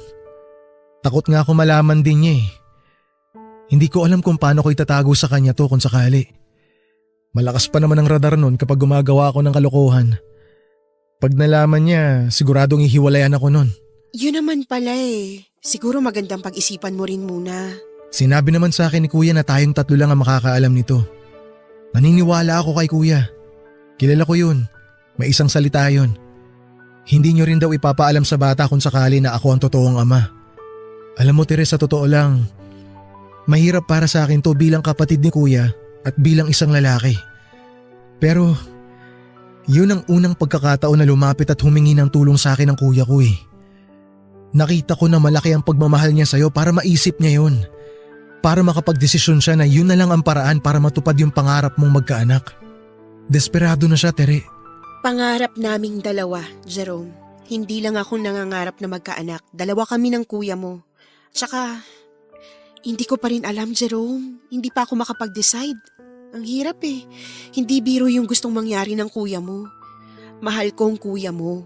E: Takot nga ako malaman din niya eh. Hindi ko alam kung paano ko itatago sa kanya to kung sakali. Malakas pa naman ang radar nun kapag gumagawa ako ng kalokohan. Pag nalaman niya, siguradong ihiwalayan ako nun.
C: Yun naman pala eh. Siguro magandang pag-isipan mo rin muna.
E: Sinabi naman sa akin ni Kuya na tayong tatlo lang ang makakaalam nito. Naniniwala ako kay Kuya. Kilala ko yun. May isang salita yun. Hindi niyo rin daw ipapaalam sa bata kung sakali na ako ang totoong ama. Alam mo Teresa, totoo lang. Mahirap para sa akin to bilang kapatid ni Kuya at bilang isang lalaki. Pero yun ang unang pagkakataon na lumapit at humingi ng tulong sa akin ng kuya ko eh. Nakita ko na malaki ang pagmamahal niya sa'yo para maisip niya yun. Para makapagdesisyon siya na yun na lang ang paraan para matupad yung pangarap mong magkaanak. Desperado na siya, Tere.
C: Pangarap naming dalawa, Jerome. Hindi lang ako nangangarap na magkaanak. Dalawa kami ng kuya mo. Tsaka, hindi ko pa rin alam, Jerome. Hindi pa ako makapag-decide. Ang hirap eh. Hindi biro yung gustong mangyari ng kuya mo. Mahal ko ang kuya mo.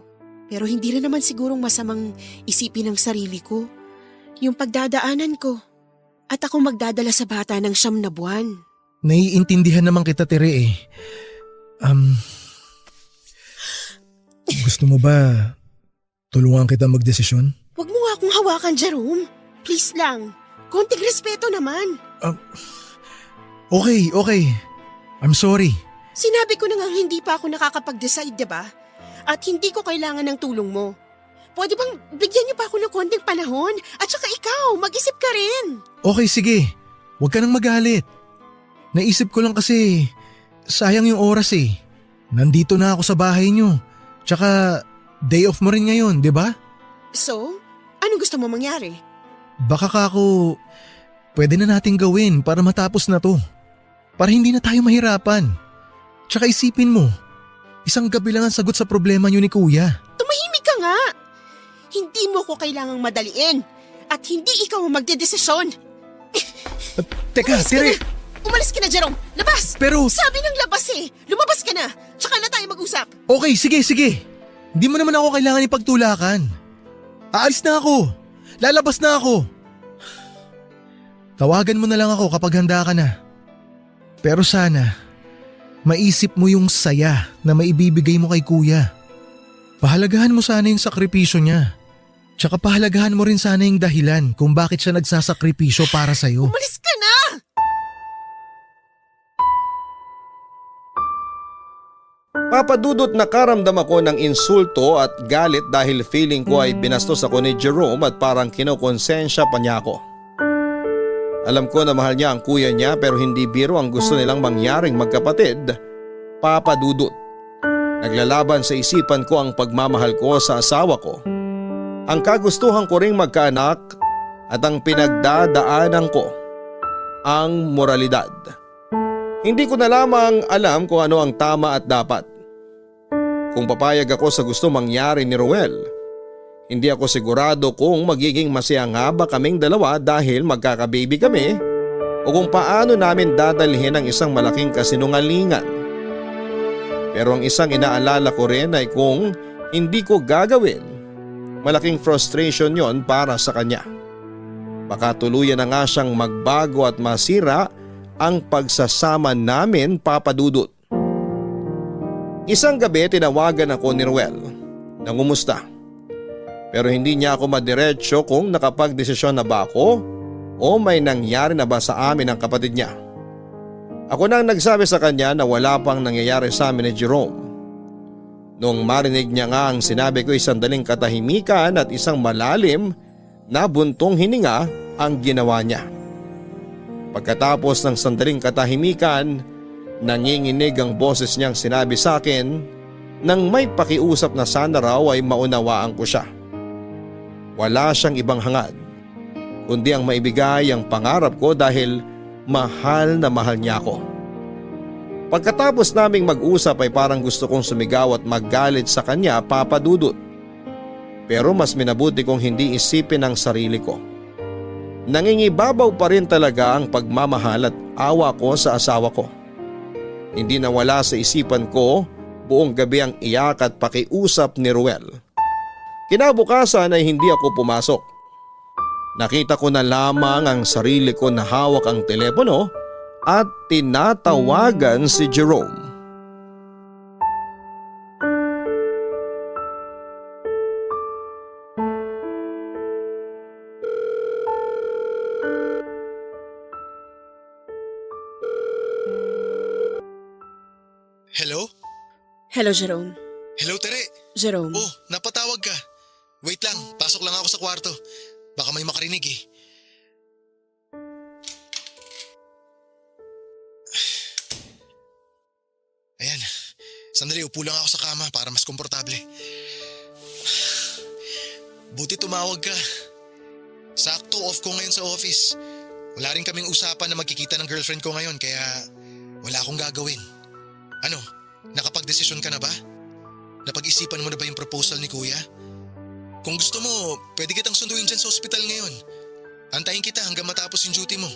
C: Pero hindi rin naman sigurong masamang isipin ng sarili ko. Yung pagdadaanan ko. At ako magdadala sa bata ng 9 na buwan.
E: Naiintindihan naman kita, Tere eh. Gusto mo ba tulungan kita magdesisyon?
C: Huwag mo nga akong hawakan, Jerome. Please lang. Konting respeto naman.
E: Okay. I'm sorry.
C: Sinabi ko na nga hindi pa ako nakakapag-decide, diba? At hindi ko kailangan ng tulong mo. Pwede bang bigyan niyo pa ako ng konting panahon? At saka ikaw, mag-isip ka rin.
E: Okay, sige. Huwag ka nang magalit. Naisip ko lang kasi sayang yung oras eh. Nandito na ako sa bahay niyo. Tsaka day off mo rin ngayon, di ba?
C: So, anong gusto mo mangyari?
E: Baka kako, pwede na nating gawin para matapos na to. Para hindi na tayo mahirapan. Tsaka isipin mo, isang gabi lang ang sagot sa problema niyo ni Kuya.
C: Tumahimik ka nga. Hindi mo ko kailangang madaliin. At hindi ikaw ang magdedesisyon.
E: Teka, Tere!
C: Umalis ka na, Jerome! Labas!
E: Pero…
C: Sabi ng labas eh! Lumabas ka na! Tsaka na tayo mag-usap!
E: Okay, sige. Hindi mo naman ako kailangan ipagtulakan. Aalis na ako. Lalabas na ako. Tawagan mo na lang ako kapag handa ka na. Pero sana, maisip mo yung saya na maibibigay mo kay Kuya. Pahalagahan mo sana yung sakripisyo niya. Tsaka pahalagahan mo rin sana yung dahilan kung bakit siya nagsasakripisyo para sa'yo.
C: Umalis ka na!
A: Papadudot nakaramdam ako ng insulto at galit dahil feeling ko ay binastos ako ni Jerome at parang kinokonsensya pa niya ako. Alam ko na mahal niya ang kuya niya pero hindi biro ang gusto nilang mangyaring magkapatid. Papadudot. Naglalaban sa isipan ko ang pagmamahal ko sa asawa ko. Ang kagustuhan ko ring magkaanak at ang pinagdadaanan ko, ang moralidad. Hindi ko na lamang alam kung ano ang tama at dapat. Kung papayag ako sa gusto mangyari ni Ruel, hindi ako sigurado kung magiging masaya nga ba kaming dalawa dahil magkakababy kami o kung paano namin dadalhin ang isang malaking kasinungalingan. Pero ang isang inaalala ko rin ay kung hindi ko gagawin, malaking frustration yon para sa kanya. Baka tuluyan na nga siyang magbago at masira ang pagsasama namin, papadudot. Isang gabi tinawagan ako ni Ruel. Nangumusta. Pero hindi niya ako madiretso kung nakapagdesisyon na ba ako o may nangyari na ba sa amin ng kapatid niya. Ako nang nagsabi sa kanya na wala pang nangyayari sa amin ni Jerome. Noong marinig niya nga ang sinabi ko, isang daling katahimikan at isang malalim na buntong hininga ang ginawa niya. Pagkatapos ng sandaling katahimikan, nanginginig ang boses niyang sinabi sa akin nang may pakiusap na sana raw ay maunawaan ko siya. Wala siyang ibang hangad, kundi ang maibigay ang pangarap ko dahil mahal na mahal niya ako. Pagkatapos naming mag-usap ay parang gusto kong sumigaw at maggalit sa kanya, Papa Dudut. Pero mas minabuti kong hindi isipin ang sarili ko. Nangingibabaw pa rin talaga ang pagmamahal at awa ko sa asawa ko. Hindi nawala sa isipan ko buong gabi ang iyak at pakiusap ni Ruel. Kinabukasan ay hindi ako pumasok. Nakita ko na lamang ang sarili ko na hawak ang telepono at tinatawagan si Jerome.
F: Hello?
C: Hello, Jerome.
F: Hello, Tere.
C: Jerome.
F: Oh, napatawag ka. Wait lang, pasok lang ako sa kwarto. Baka may makarinig eh. Ayan, sandali upo lang ako sa kama para mas komportable. Buti tumawag ka. Sakto off ko ngayon sa office. Wala rin kaming usapan na magkikita ng girlfriend ko ngayon kaya wala akong gagawin. Ano, nakapag-desisyon ka na ba? Napag-isipan mo na ba yung proposal ni Kuya? Kung gusto mo, pwede kitang sunduin dyan sa ospital ngayon. Antayin kita hanggang matapos yung duty mo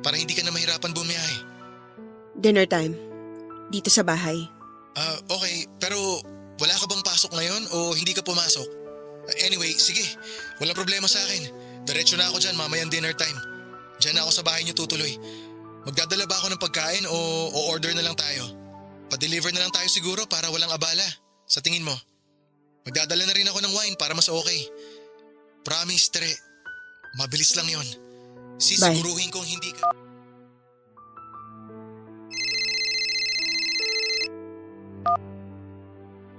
F: para hindi ka na mahirapan bumiyahe.
C: Dinner time. Dito sa bahay.
F: Okay, pero wala ka bang pasok ngayon o hindi ka pumasok? Anyway, sige, walang problema sa akin. Diretso na ako dyan mamayang dinner time. Diyan na ako sa bahay niyo tutuloy. Magdadala ba ako ng pagkain o order na lang tayo? Pa-deliver na lang tayo siguro para walang abala. Sa tingin mo? Magdadala na rin ako ng wine para mas okay. Promise, Tere. Mabilis lang yon. Sisiguruhin kong hindi ka...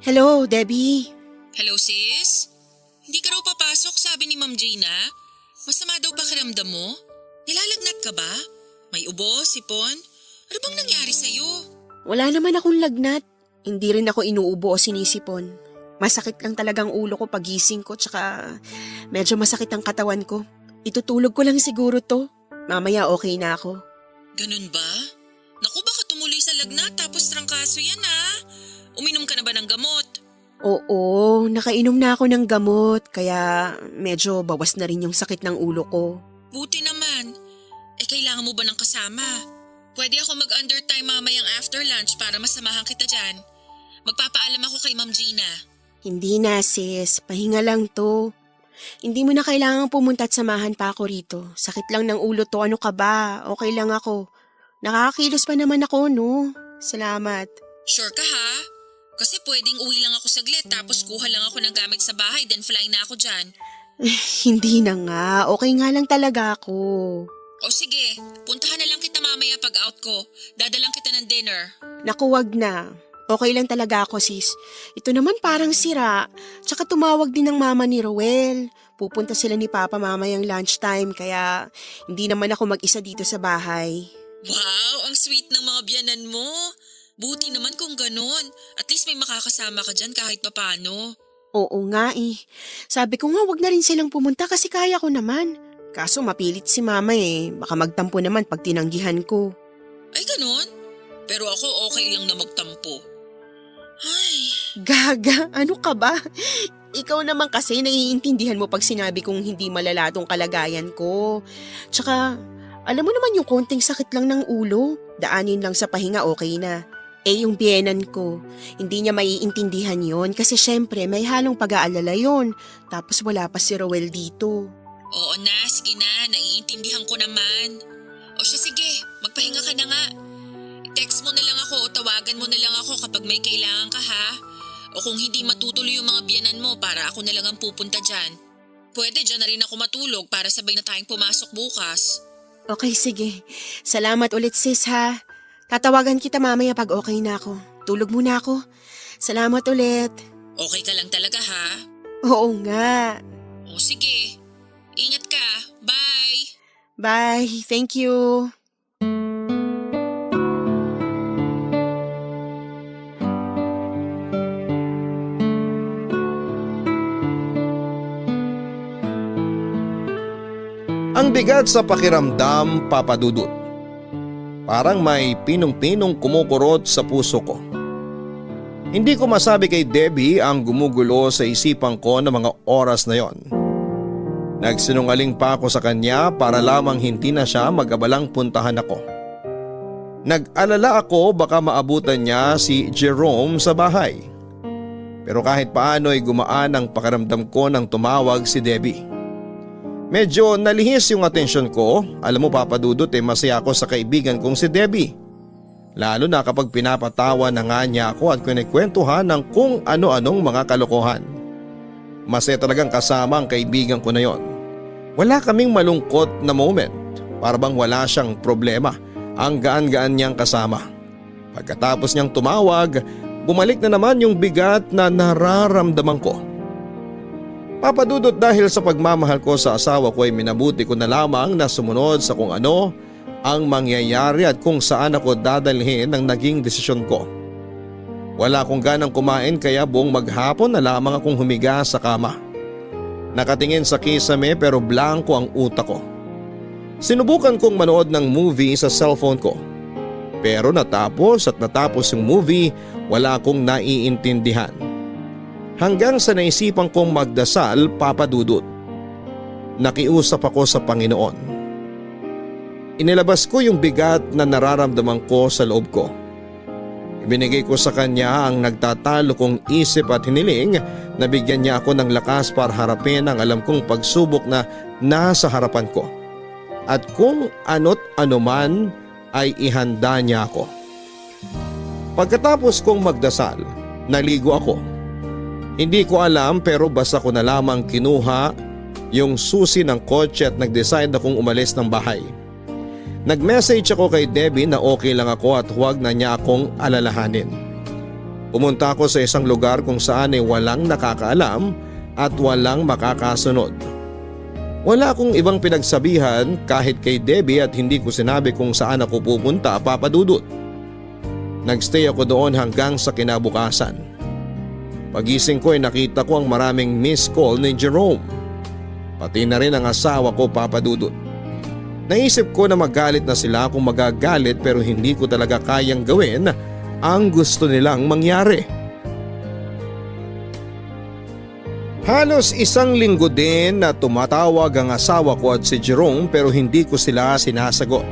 C: Hello, Debbie.
G: Hello sis? Hindi ka raw papasok sabi ni Ma'am Gina? Masama daw pakiramdam mo? Nilalagnat ka ba? May ubo, sipon? Ano bang nangyari sa'yo?
C: Wala naman akong lagnat. Hindi rin ako inuubo o sinisipon. Masakit lang talagang ulo ko pagising ko tsaka medyo masakit ang katawan ko. Itutulog ko lang siguro to. Mamaya okay na ako.
G: Ganun ba? Naku baka tumuloy sa lagnat tapos trangkaso yan ah. Uminom ka na ba ng gamot?
C: Oo, nakainom na ako ng gamot kaya medyo bawas na rin yung sakit ng ulo ko.
G: Buti naman. Kailangan mo ba ng kasama? Pwede ako mag-undertime mamayang after lunch para masamahan kita dyan. Magpapaalam ako kay Ma'am Gina.
C: Hindi na sis, pahinga lang to. Hindi mo na kailangang pumunta at samahan pa ako rito. Sakit lang ng ulo to, ano ka ba? Okay lang ako. Nakakakilos pa naman ako, no? Salamat.
G: Sure ka ha? Kasi pwedeng uwi lang ako saglit tapos kuha lang ako ng gamit sa bahay then fly na ako dyan.
C: Hindi na nga, okay nga lang talaga ako.
G: O sige, puntahan na lang kita mamaya pag out ko. Dadalang kita ng dinner.
C: Naku, wag na. Okay lang talaga ako sis. Ito naman parang sira. Tsaka tumawag din ng mama ni Roel. Pupunta sila ni Papa mamayang lunchtime kaya hindi naman ako mag-isa dito sa bahay.
G: Wow, ang sweet ng mga biyanan mo. Buti naman kung ganun. At least may makakasama ka dyan kahit papano.
C: Oo nga eh. Sabi ko nga wag na rin silang pumunta kasi kaya ko naman. Kaso mapilit si mama eh. Baka magtampo naman pag tinanggihan ko.
G: Ay ganun? Pero ako okay lang na magtampo. Ay,
C: Gaga, ano ka ba? Ikaw naman kasi naiintindihan mo pag sinabi kong hindi malala tong kalagayan ko. Tsaka, alam mo naman yung konting sakit lang ng ulo. Daanin lang sa pahinga okay na. Yung biyenan ko, hindi niya maiintindihan yon kasi syempre may halong pag-aalala yon. Tapos wala pa si Roel dito.
G: oo na, sige na, naiintindihan ko naman. O siya sige, magpahinga ka na nga. Text mo na lang ako o tawagan mo na lang ako kapag may kailangan ka ha. O kung hindi matutuloy yung mga biyanan mo para ako na lang ang pupunta dyan. pwede dyan na rin ako matulog para sabay na tayong pumasok bukas.
C: Okay, sige. Salamat ulit sis ha. Tatawagan kita mamaya pag okay na ako. Tulog muna ako. Salamat ulit.
G: Okay ka lang talaga ha?
C: Oo nga.
G: O sige, ingat ka. Bye!
C: Bye. Thank you.
A: Ang bigat sa pakiramdam, Papa Dudut. Parang may pinong-pinong kumukurot sa puso ko. Hindi ko masabi kay Debbie ang gumugulo sa isipan ko ng mga oras na yon. Nagsinungaling pa ako sa kanya para lamang hindi na siya mag-abalang puntahan ako. Nag-alala ako baka maabutan niya si Jerome sa bahay. Pero kahit paano ay gumaan ang pakiramdam ko nang tumawag si Debbie. Medyo nalihis yung atensyon ko. Alam mo Papa Dudut, masaya ako sa kaibigan kong si Debbie. Lalo na kapag pinapatawa na nga niya ako at kinikwentuhan ng kung ano-anong mga kalokohan. Masaya talagang kasama ang kaibigan ko na yon. Wala kaming malungkot na moment. Para bang wala siyang problema. Ang gaan-gaan niyang kasama. Pagkatapos niyang tumawag, bumalik na naman yung bigat na nararamdaman ko. Papa Dudut, dahil sa pagmamahal ko sa asawa ko ay minabuti ko na lamang na sumunod sa kung ano ang mangyayari at kung saan ako dadalhin ang naging desisyon ko. Wala akong ganang kumain kaya buong maghapon na lamang akong humiga sa kama. Nakatingin sa kisame pero blanko ang utak ko. Sinubukan kong manood ng movie sa cellphone ko. Pero natapos yung movie, wala akong naiintindihan. Hanggang sa naisipan kong magdasal, Papa Dudut. Nakiusap ako sa Panginoon. Inilabas ko yung bigat na nararamdaman ko sa loob ko. Ibinigay ko sa kanya ang nagtatalo kong isip at hiniling na bigyan niya ako ng lakas para harapin ang alam kong pagsubok na nasa harapan ko. At kung ano't anuman ay ihanda niya ako. Pagkatapos kong magdasal, naligo ako. Hindi ko alam pero basta ko na lamang kinuha yung susi ng kotse at nag-decide akong umalis ng bahay. Nag-message ako kay Debbie na okay lang ako at huwag na niya akong alalahanin. Pumunta ako sa isang lugar kung saan ay walang nakakaalam at walang makakasunod. Wala akong ibang pinagsabihan kahit kay Debbie at hindi ko sinabi kung saan ako pupunta, Papa Dudut. Nagstay ako doon hanggang sa kinabukasan. Pagising ko ay nakita ko ang maraming missed call ni Jerome. Pati na rin ang asawa ko, Papa Dudut. Naisip ko na magalit na sila kung magagalit pero hindi ko talaga kayang gawin ang gusto nilang mangyari. Halos isang linggo din na tumatawag ang asawa ko at si Jerome pero hindi ko sila sinasagot.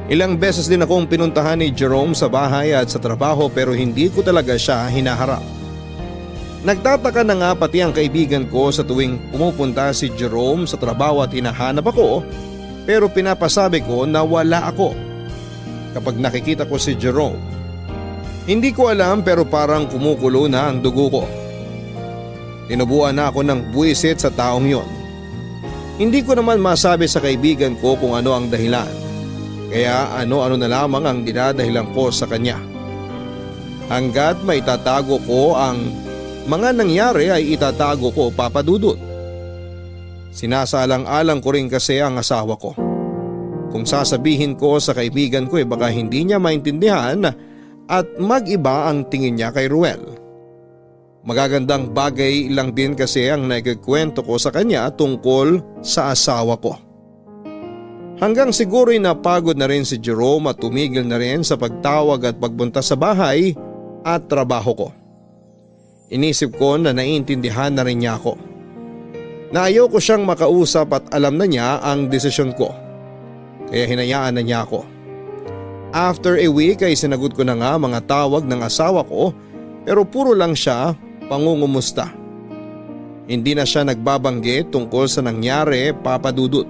A: Ilang beses din akong pinuntahan ni Jerome sa bahay at sa trabaho pero hindi ko talaga siya hinaharap. Nagtataka na nga pati ang kaibigan ko sa tuwing pumupunta si Jerome sa trabaho at hinahanap ako pero pinapasabi ko na wala ako. Kapag nakikita ko si Jerome, hindi ko alam pero parang kumukulo na ang dugo ko. Tinubuan na ako ng buwisit sa taong yon. Hindi ko naman masabi sa kaibigan ko kung ano ang dahilan. Kaya ano-ano na lamang ang dinadahilan ko sa kanya. Hanggat may tatago ko ang mga nangyari ay itatago ko, Papa Dudut. Sinasalang-alang ko rin kasi ang asawa ko. Kung sasabihin ko sa kaibigan ko baka hindi niya maintindihan at mag-iba ang tingin niya kay Ruel. Magagandang bagay lang din kasi ang nagkikwento ko sa kanya tungkol sa asawa ko. Hanggang siguro'y napagod na rin si Jerome at tumigil na rin sa pagtawag at pagbunta sa bahay at trabaho ko. Inisip ko na naiintindihan na rin niya ako. Na ayaw ko siyang makausap at alam na niya ang desisyon ko. Kaya hinayaan na niya ako. After a week ay sinagot ko na nga mga tawag ng asawa ko pero puro lang siya pangungumusta. Hindi na siya nagbabanggit tungkol sa nangyari, Papa Dudut.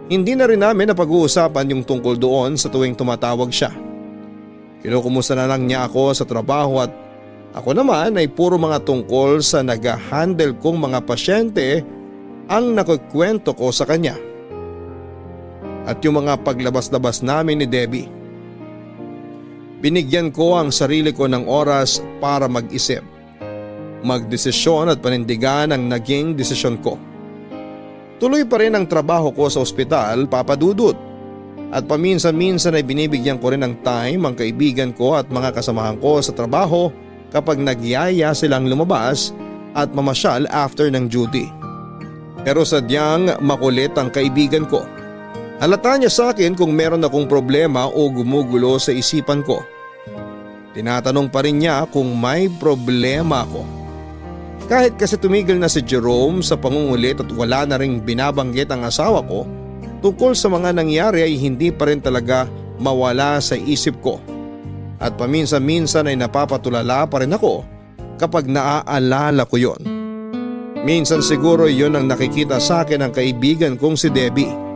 A: Hindi na rin namin napag-uusapan yung tungkol doon sa tuwing tumatawag siya. Kinukumusta na lang niya ako sa trabaho at ako naman ay puro mga tungkol sa nag-handle kong mga pasyente ang nakukwento ko sa kanya. At yung mga paglabas-labas namin ni Debbie. Binigyan ko ang sarili ko ng oras para mag-isip, magdesisyon at panindigan ang naging desisyon ko. Tuloy pa rin ang trabaho ko sa ospital, Papa Dudut. At paminsan-minsan ay binibigyan ko rin ng time ang kaibigan ko at mga kasamahan ko sa trabaho kapag nagyaya silang lumabas at mamasyal after ng duty. Pero sadyang makulit ang kaibigan ko. Halata niya sa akin kung meron akong problema o gumugulo sa isipan ko. Tinatanong pa rin niya kung may problema ako. Kahit kasi tumigil na si Jerome sa pangungulit at wala na ring binabanggit ang asawa ko, tungkol sa mga nangyari ay hindi pa rin talaga mawala sa isip ko. At paminsan-minsan ay napapatulala pa rin ako kapag naaalala ko yon. Minsan siguro yon ang nakikita sa akin ng kaibigan kong si Debbie.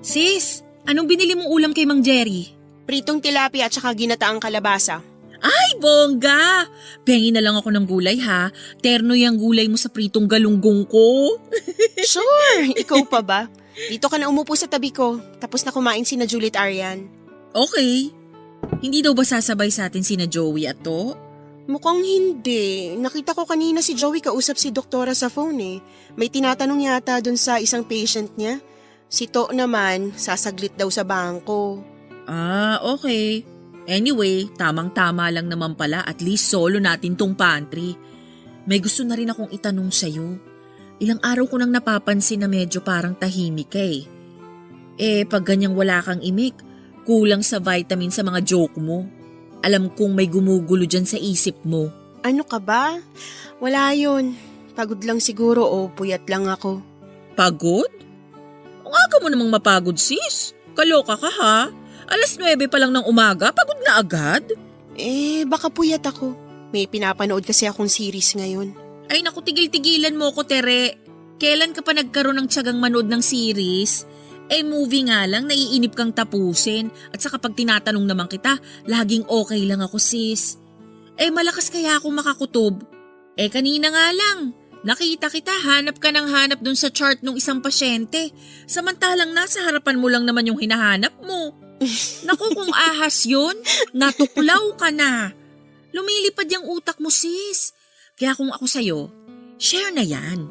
G: Sis, anong binili mong ulam kay Mang Jerry?
C: Pritong tilapia at saka ginataang kalabasa.
G: Ay, bongga! Pengi na lang ako ng gulay ha. Terno yung gulay mo sa pritong galunggong ko.
C: Sure, ikaw pa ba? Dito ka na umupo sa tabi ko, tapos na kumain sina Juliet Arian.
G: Okay. Hindi daw ba sasabay sa atin sina Joey at to?
C: Mukhang hindi. Nakita ko kanina si Joey kausap si doktora sa phone eh. May tinatanong yata dun sa isang patient niya. Si To naman, sasaglit daw sa bangko.
G: Ah, okay. Anyway, tamang-tama lang naman pala, at least solo natin tong pantry. May gusto na rin akong itanong sa'yo. Ilang araw ko nang napapansin na medyo parang tahimik ka eh. Pag ganyang wala kang imik, kulang sa vitamin sa mga joke mo. Alam kong may gumugulo dyan sa isip mo.
C: Ano ka ba? Wala yun. Pagod lang siguro o puyat lang ako.
G: Pagod? Ang aga mo namang mapagod sis. Kaloka ka ha? 9:00 pa lang ng umaga, pagod na agad?
C: Baka puyat ako. May pinapanood kasi akong series ngayon.
G: Ay naku, tigil-tigilan mo ko, Tere. Kailan ka pa nagkaroon ng tiyagang manood ng series? Movie nga lang, naiinip kang tapusin. At saka pag tinatanong naman kita, laging okay lang ako sis. Malakas kaya ako makakutob. Kanina nga lang, nakita kita, hanap ka ng hanap dun sa chart ng isang pasyente. Samantalang nasa harapan mo lang naman yung hinahanap mo. Naku, kung ahas yun, natuklaw ka na. Lumilipad yung utak mo sis. Kaya kung ako sa'yo, share na yan.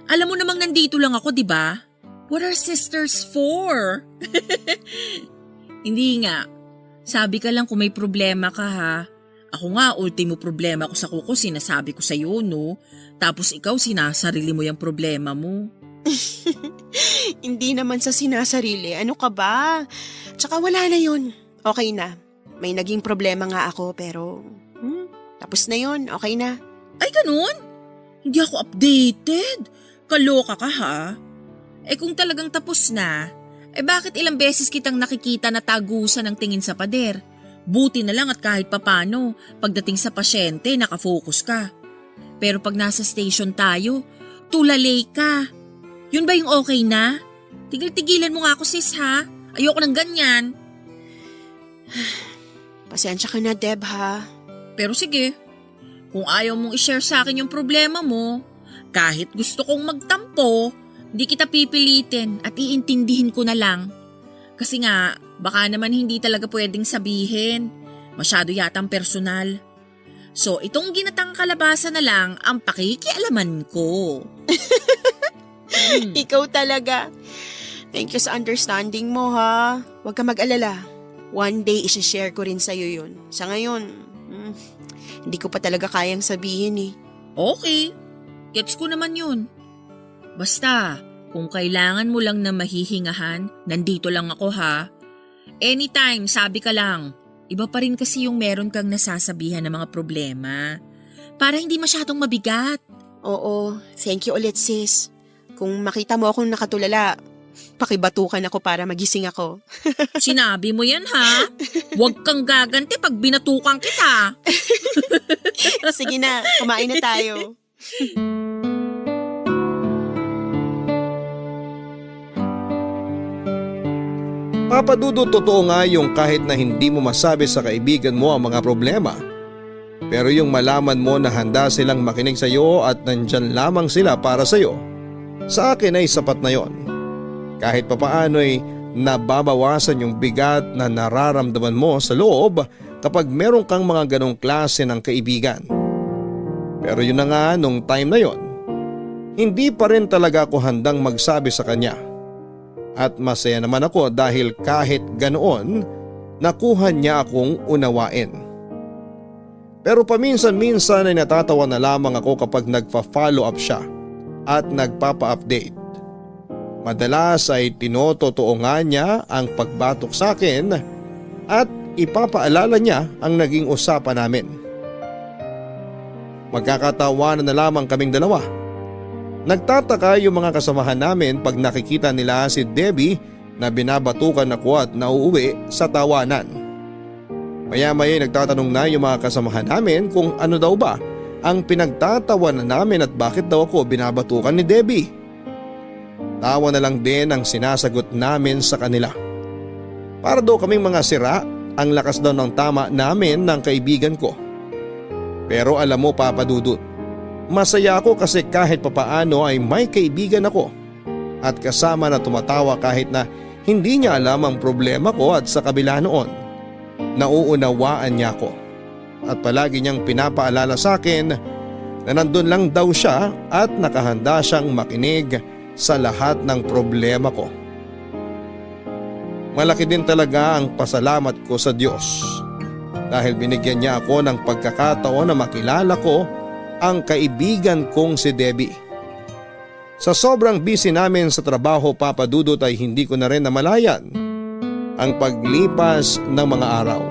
G: Alam mo namang nandito lang ako, di ba? What are sisters for? Hindi nga. Sabi ka lang kung may problema ka ha. Ako nga, ultimo problema ko sa kuko, sinasabi ko sa'yo, no? Tapos ikaw, sinasarili mo yung problema mo.
C: Hindi naman sa sinasarili. Ano ka ba? Tsaka wala na yun. Okay na. May naging problema nga ako pero tapos na yun. Okay na.
G: Ay, ganun? Hindi ako updated. Kaloka ka ha? Kung talagang tapos na, bakit ilang beses kitang nakikita na tagusan ng tingin sa pader? Buti na lang at kahit papano, pagdating sa pasyente, nakafocus ka. Pero pag nasa station tayo, tulalay ka. Yun ba yung okay na? Tigil-tigilan mo nga ako sis ha. Ayoko ng ganyan.
C: Pasensya ka na, Deb ha.
G: Pero sige, kung ayaw mong i-share sa akin yung problema mo, kahit gusto kong magtampo, hindi kita pipilitin at iintindihin ko na lang. Kasi nga, baka naman hindi talaga pwedeng sabihin. Masyado yatang personal. So itong ginatang kalabasa na lang ang pakikialaman ko.
C: Ikaw talaga. Thank you sa understanding mo ha. Huwag ka mag-alala. One day isi-share ko rin sa'yo yun. Sa ngayon, hindi ko pa talaga kayang sabihin eh.
G: Okay, gets ko naman yun. Basta, kung kailangan mo lang na mahihingahan, nandito lang ako ha. Anytime, sabi ka lang. Iba pa rin kasi yung meron kang nasasabihan ng mga problema. Para hindi masyadong mabigat.
C: Oo, thank you ulit sis. Kung makita mo akong nakatulala, pakibatukan ako para magising ako.
G: Sinabi mo yan ha? Huwag kang gaganti pag binatukan kita.
C: Sige na, kumain na tayo.
A: Papadudot, totoo nga yung kahit na hindi mo masabi sa kaibigan mo ang mga problema. Pero yung malaman mo na handa silang makinig sa iyo at nandyan lamang sila para sa iyo, sa akin ay sapat na yon. Kahit papaano ay nababawasan yung bigat na nararamdaman mo sa loob kapag meron kang mga ganong klase ng kaibigan. Pero yun na nga, nung time na yon, hindi pa rin talaga ako handang magsabi sa kanya. At masaya naman ako dahil kahit ganoon, nakuha niya akong unawain. Pero paminsan-minsan ay natatawa na lamang ako kapag nagpa-follow up siya at nagpapa-update. Madalas ay tinototoo nga niya ang pagbatok sa akin at ipapaalala niya ang naging usapan namin. Magkakatawanan na lamang kaming dalawa. Nagtataka yung mga kasamahan namin pag nakikita nila si Debbie na binabatukan ako at nauuwi sa tawanan. Maya-maya nagtatanong na yung mga kasamahan namin kung ano daw ba ang pinagtatawanan namin at bakit daw ako binabatukan ni Debbie. Tawa na lang din ang sinasagot namin sa kanila. Para daw kaming mga sira, ang lakas daw ng tama namin ng kaibigan ko. Pero alam mo, Papa Dudut, masaya ako kasi kahit papaano ay may kaibigan ako at kasama na tumatawa kahit na hindi niya alam ang problema ko at sa kabila noon, nauunawaan niya ako. At palagi niyang pinapaalala sa akin na nandun lang daw siya at nakahanda siyang makinig sa lahat ng problema ko. Malaki din talaga ang pasalamat ko sa Diyos dahil binigyan niya ako ng pagkakataon na makilala ko ang kaibigan kong si Debbie. Sa sobrang busy namin sa trabaho, Papa Dudut, ay hindi ko na rin namalayan ang paglipas ng mga araw.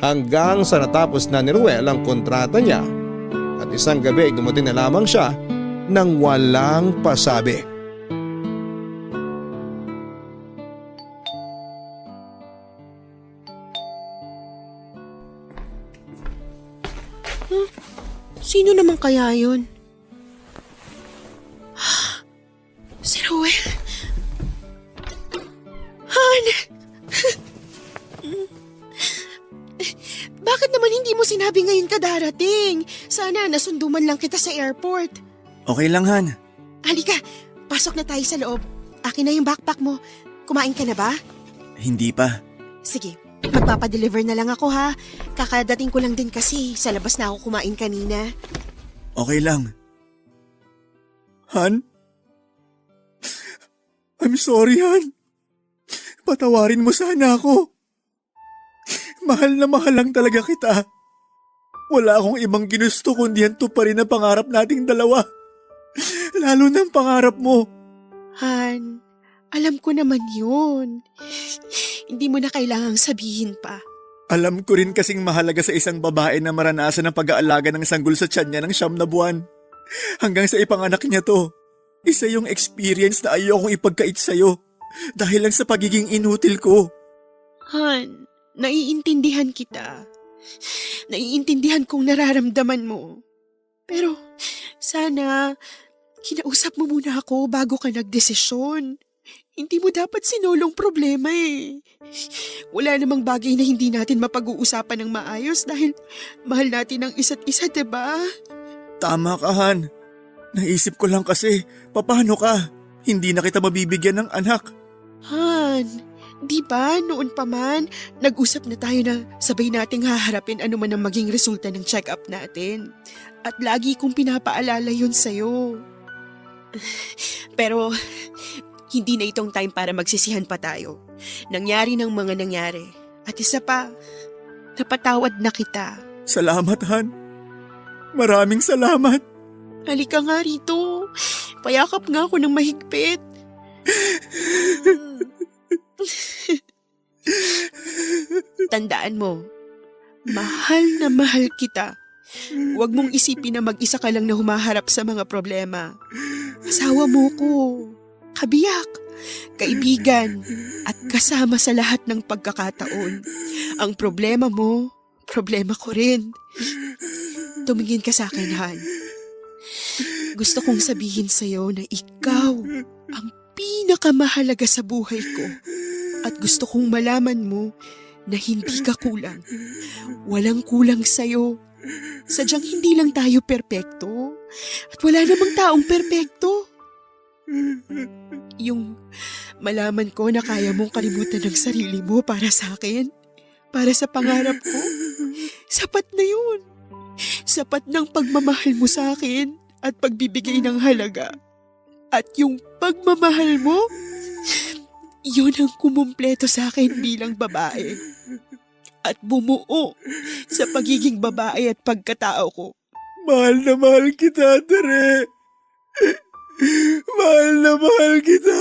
A: Hanggang sa natapos na ni Ruel ang kontrata niya at isang gabi ay dumating na lamang siya nang walang pasabi.
C: Sino naman kaya yun? Si Ruel? Han! Bakit naman hindi mo sinabi ngayon ka darating? Sana nasundo man lang kita sa airport.
B: Okay lang, Han.
C: Halika, pasok na tayo sa loob. Akin na yung backpack mo. Kumain ka na ba?
B: Hindi pa.
C: Sige, magpapadeliver na lang ako ha. Kakadating ko lang din kasi sa labas na ako kumain kanina.
B: Okay lang. Han? I'm sorry, Han. Patawarin mo sana ako. Mahal na mahal lang talaga kita. Wala akong ibang ginusto kundi ang tuparin na pangarap nating dalawa. Lalo ng pangarap mo.
C: Han, alam ko naman yun. Hindi mo na kailangang sabihin pa.
B: Alam ko rin kasing mahalaga sa isang babae na maranasan ang pag-aalaga ng sanggol sa tiyan niya ng 9 na buwan. Hanggang sa ipanganak niya to. Isa yung experience na ayokong ipagkait sa'yo dahil lang sa pagiging inutil ko.
C: Han, naiintindihan kita. Naiintindihan kong nararamdaman mo. Pero sana kinausap mo muna ako bago ka nagdesisyon. Hindi mo dapat sinulong problema eh. Wala namang bagay na hindi natin mapag-uusapan ng maayos dahil mahal natin ang isa't isa, diba?
B: Tama ka, Han. Naisip ko lang kasi, paano ka? Hindi na kita mabibigyan ng anak.
C: Han, di ba noon pa man, nag-usap na tayo na sabay nating haharapin ano man ang maging resulta ng check-up natin. At lagi kong pinapaalala yun sa'yo. Pero hindi na itong time para magsisihan pa tayo. Nangyari ng mga nangyari. At isa pa, napatawad na kita.
B: Salamat, Han. Maraming salamat.
C: Halika nga rito. Payakap nga ako ng mahigpit. Tandaan mo, mahal na mahal kita. Huwag mong isipin na mag-isa ka lang na humaharap sa mga problema. Asawa mo ko, kabiyak, kaibigan, at kasama sa lahat ng pagkakataon. Ang problema mo, problema ko rin. Tumingin ka sa akin, Han. Gusto kong sabihin sa'yo na ikaw ang pinakamahalaga sa buhay ko At gusto kong malaman mo na hindi ka kulang. Walang kulang sa'yo. Sadyang hindi lang tayo perpekto. At wala namang taong perpekto. Yung malaman ko na kaya mong kalimutan ng sarili mo para sa akin, para sa pangarap ko, sapat na yun. Sapat ng pagmamahal mo sa akin at pagbibigay ng halaga. At yung pagmamahal mo, yun ang kumumpleto sa akin bilang babae. At bumuo sa pagiging babae at pagkatao ko.
B: Mahal na mahal kita, Tere. Mahal na mahal kita.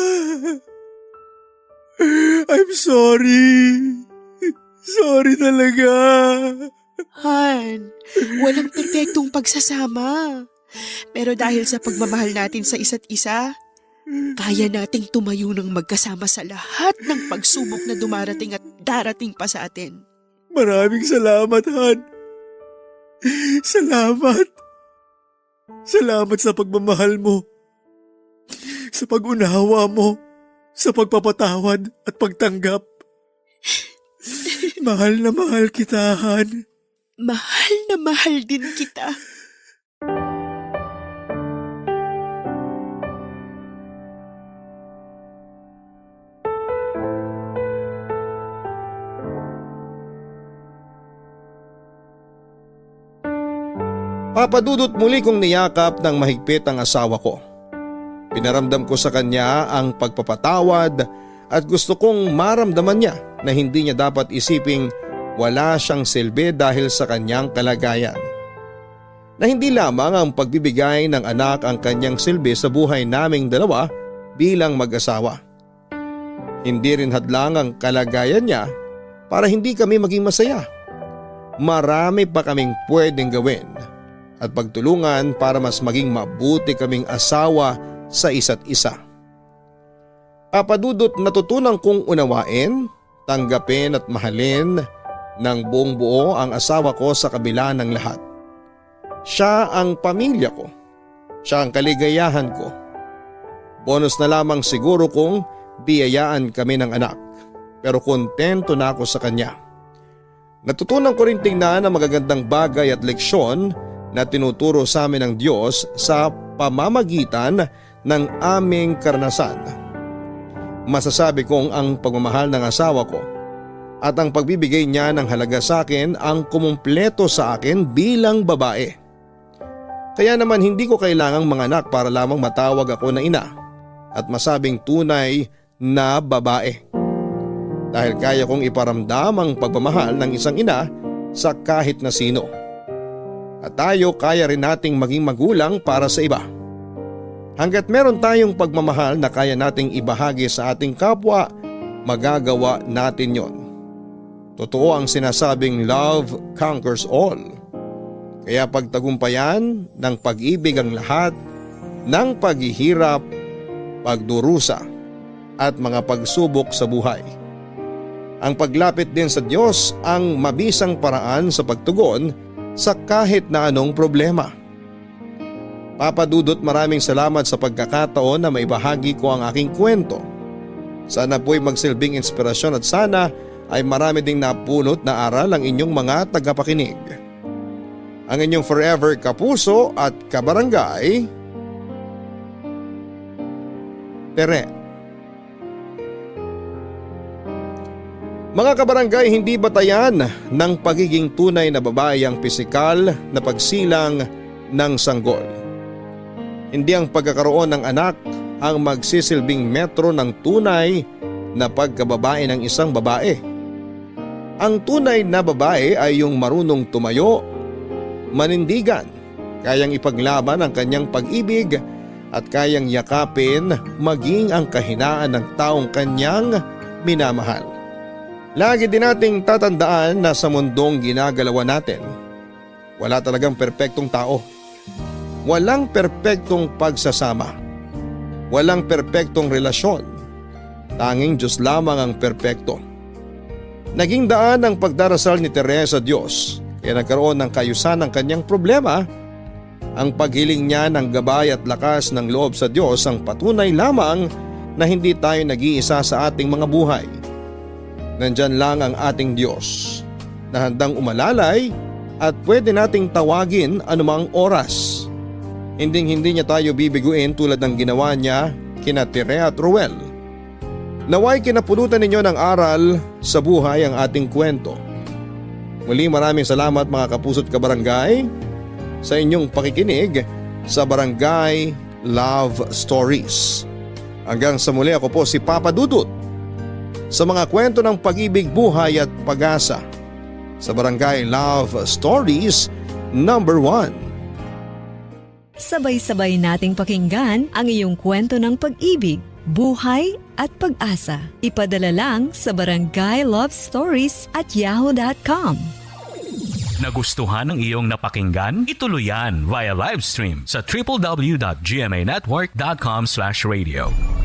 B: I'm sorry. Sorry talaga.
C: Han, walang perpektong pagsasama. Pero dahil sa pagmamahal natin sa isa't isa, kaya nating tumayo ng magkasama sa lahat ng pagsubok na dumarating at darating pa sa atin.
B: Maraming salamat, Han. Salamat. Salamat sa pagmamahal mo. Sa pag-unawa mo. Sa pagpapatawad at pagtanggap. Mahal na mahal kita, Han.
C: Mahal na mahal din kita.
A: Papadudot muli kong niyakap ng mahigpit ang asawa ko. Pinaramdam ko sa kanya ang pagpapatawad at gusto kong maramdaman niya na hindi niya dapat isiping wala siyang silbi dahil sa kanyang kalagayan. Na hindi lamang ang pagbibigay ng anak ang kanyang silbi sa buhay naming dalawa bilang mag-asawa. Hindi rin hadlang ang kalagayan niya para hindi kami maging masaya. Marami pa kaming pwedeng gawin at pagtulungan para mas maging mabuti kaming asawa sa isa't isa. Papadudot natutunan kong unawain, tanggapin at mahalin ng buong buo ang asawa ko sa kabila ng lahat. Siya ang pamilya ko. Siya ang kaligayahan ko. Bonus na lamang siguro kung biyayaan kami ng anak, pero kontento na ako sa kanya. Natutunan ko rin tingnan ang magagandang bagay at leksyon na tinuturo sa amin ng Diyos sa pamamagitan ng aming karanasan. Masasabi kong ang pagmamahal ng asawa ko at ang pagbibigay niya ng halaga sa akin ang kumumpleto sa akin bilang babae. Kaya naman hindi ko kailangang manganak para lamang matawag ako na ina at masabing tunay na babae. Dahil kaya kong iparamdam ang pagmamahal ng isang ina sa kahit na sino. At tayo kaya rin nating maging magulang para sa iba. Hanggat meron tayong pagmamahal na kaya nating ibahagi sa ating kapwa, magagawa natin yon. Totoo ang sinasabing love conquers all. Kaya pagtagumpayan ng pag-ibig ang lahat ng paghihirap, pagdurusa at mga pagsubok sa buhay. Ang paglapit din sa Diyos ang mabisang paraan sa pagtugon sa kahit na anong problema. Papadudot, maraming salamat sa pagkakataon na maibahagi ko ang aking kwento. Sana po'y magsilbing inspirasyon at sana ay marami ding napulot na aral ang inyong mga tagapakinig. Ang inyong forever kapuso at kabarangay, Tere. Mga kabarangay, hindi batayan ng pagiging tunay na babae ang pisikal na pagsilang ng sanggol. Hindi ang pagkakaroon ng anak ang magsisilbing metro ng tunay na pagkababae ng isang babae. Ang tunay na babae ay yung marunong tumayo, manindigan, kayang ipaglaban ang kanyang pag-ibig at kayang yakapin maging ang kahinaan ng taong kanyang minamahal. Lagi din nating tatandaan na sa mundong ginagalawan natin, wala talagang perpektong tao. Walang perpektong pagsasama. Walang perpektong relasyon. Tanging Diyos lamang ang perpekto. Naging daan ang pagdarasal ni Teresa sa Diyos, kaya nagkaroon ng kayusan ng kanyang problema. Ang paghiling niya ng gabay at lakas ng loob sa Diyos ang patunay lamang na hindi tayo nag-iisa sa ating mga buhay. Nandyan lang ang ating Diyos na handang umalalay at pwede nating tawagin anumang oras. Hinding-hindi niya tayo bibiguin tulad ng ginawa niya kina Tere at Ruel. Naway kinapulutan ninyo ng aral sa buhay ang ating kwento. Muli maraming salamat mga kapuso't kabarangay sa inyong pakikinig sa Barangay Love Stories. Hanggang sa muli, ako po si Papa Dudut sa mga kwento ng pag-ibig, buhay at pag-asa sa Barangay Love Stories number 1.
H: Sabay-sabay nating pakinggan ang iyong kwento ng pag-ibig, buhay at pag-asa. Ipadala lang sa barangaylovestories@yahoo.com.
I: Nagustuhan ng iyong napakinggan? Ituloy yan via live stream sa www.gmanetwork.com/radio.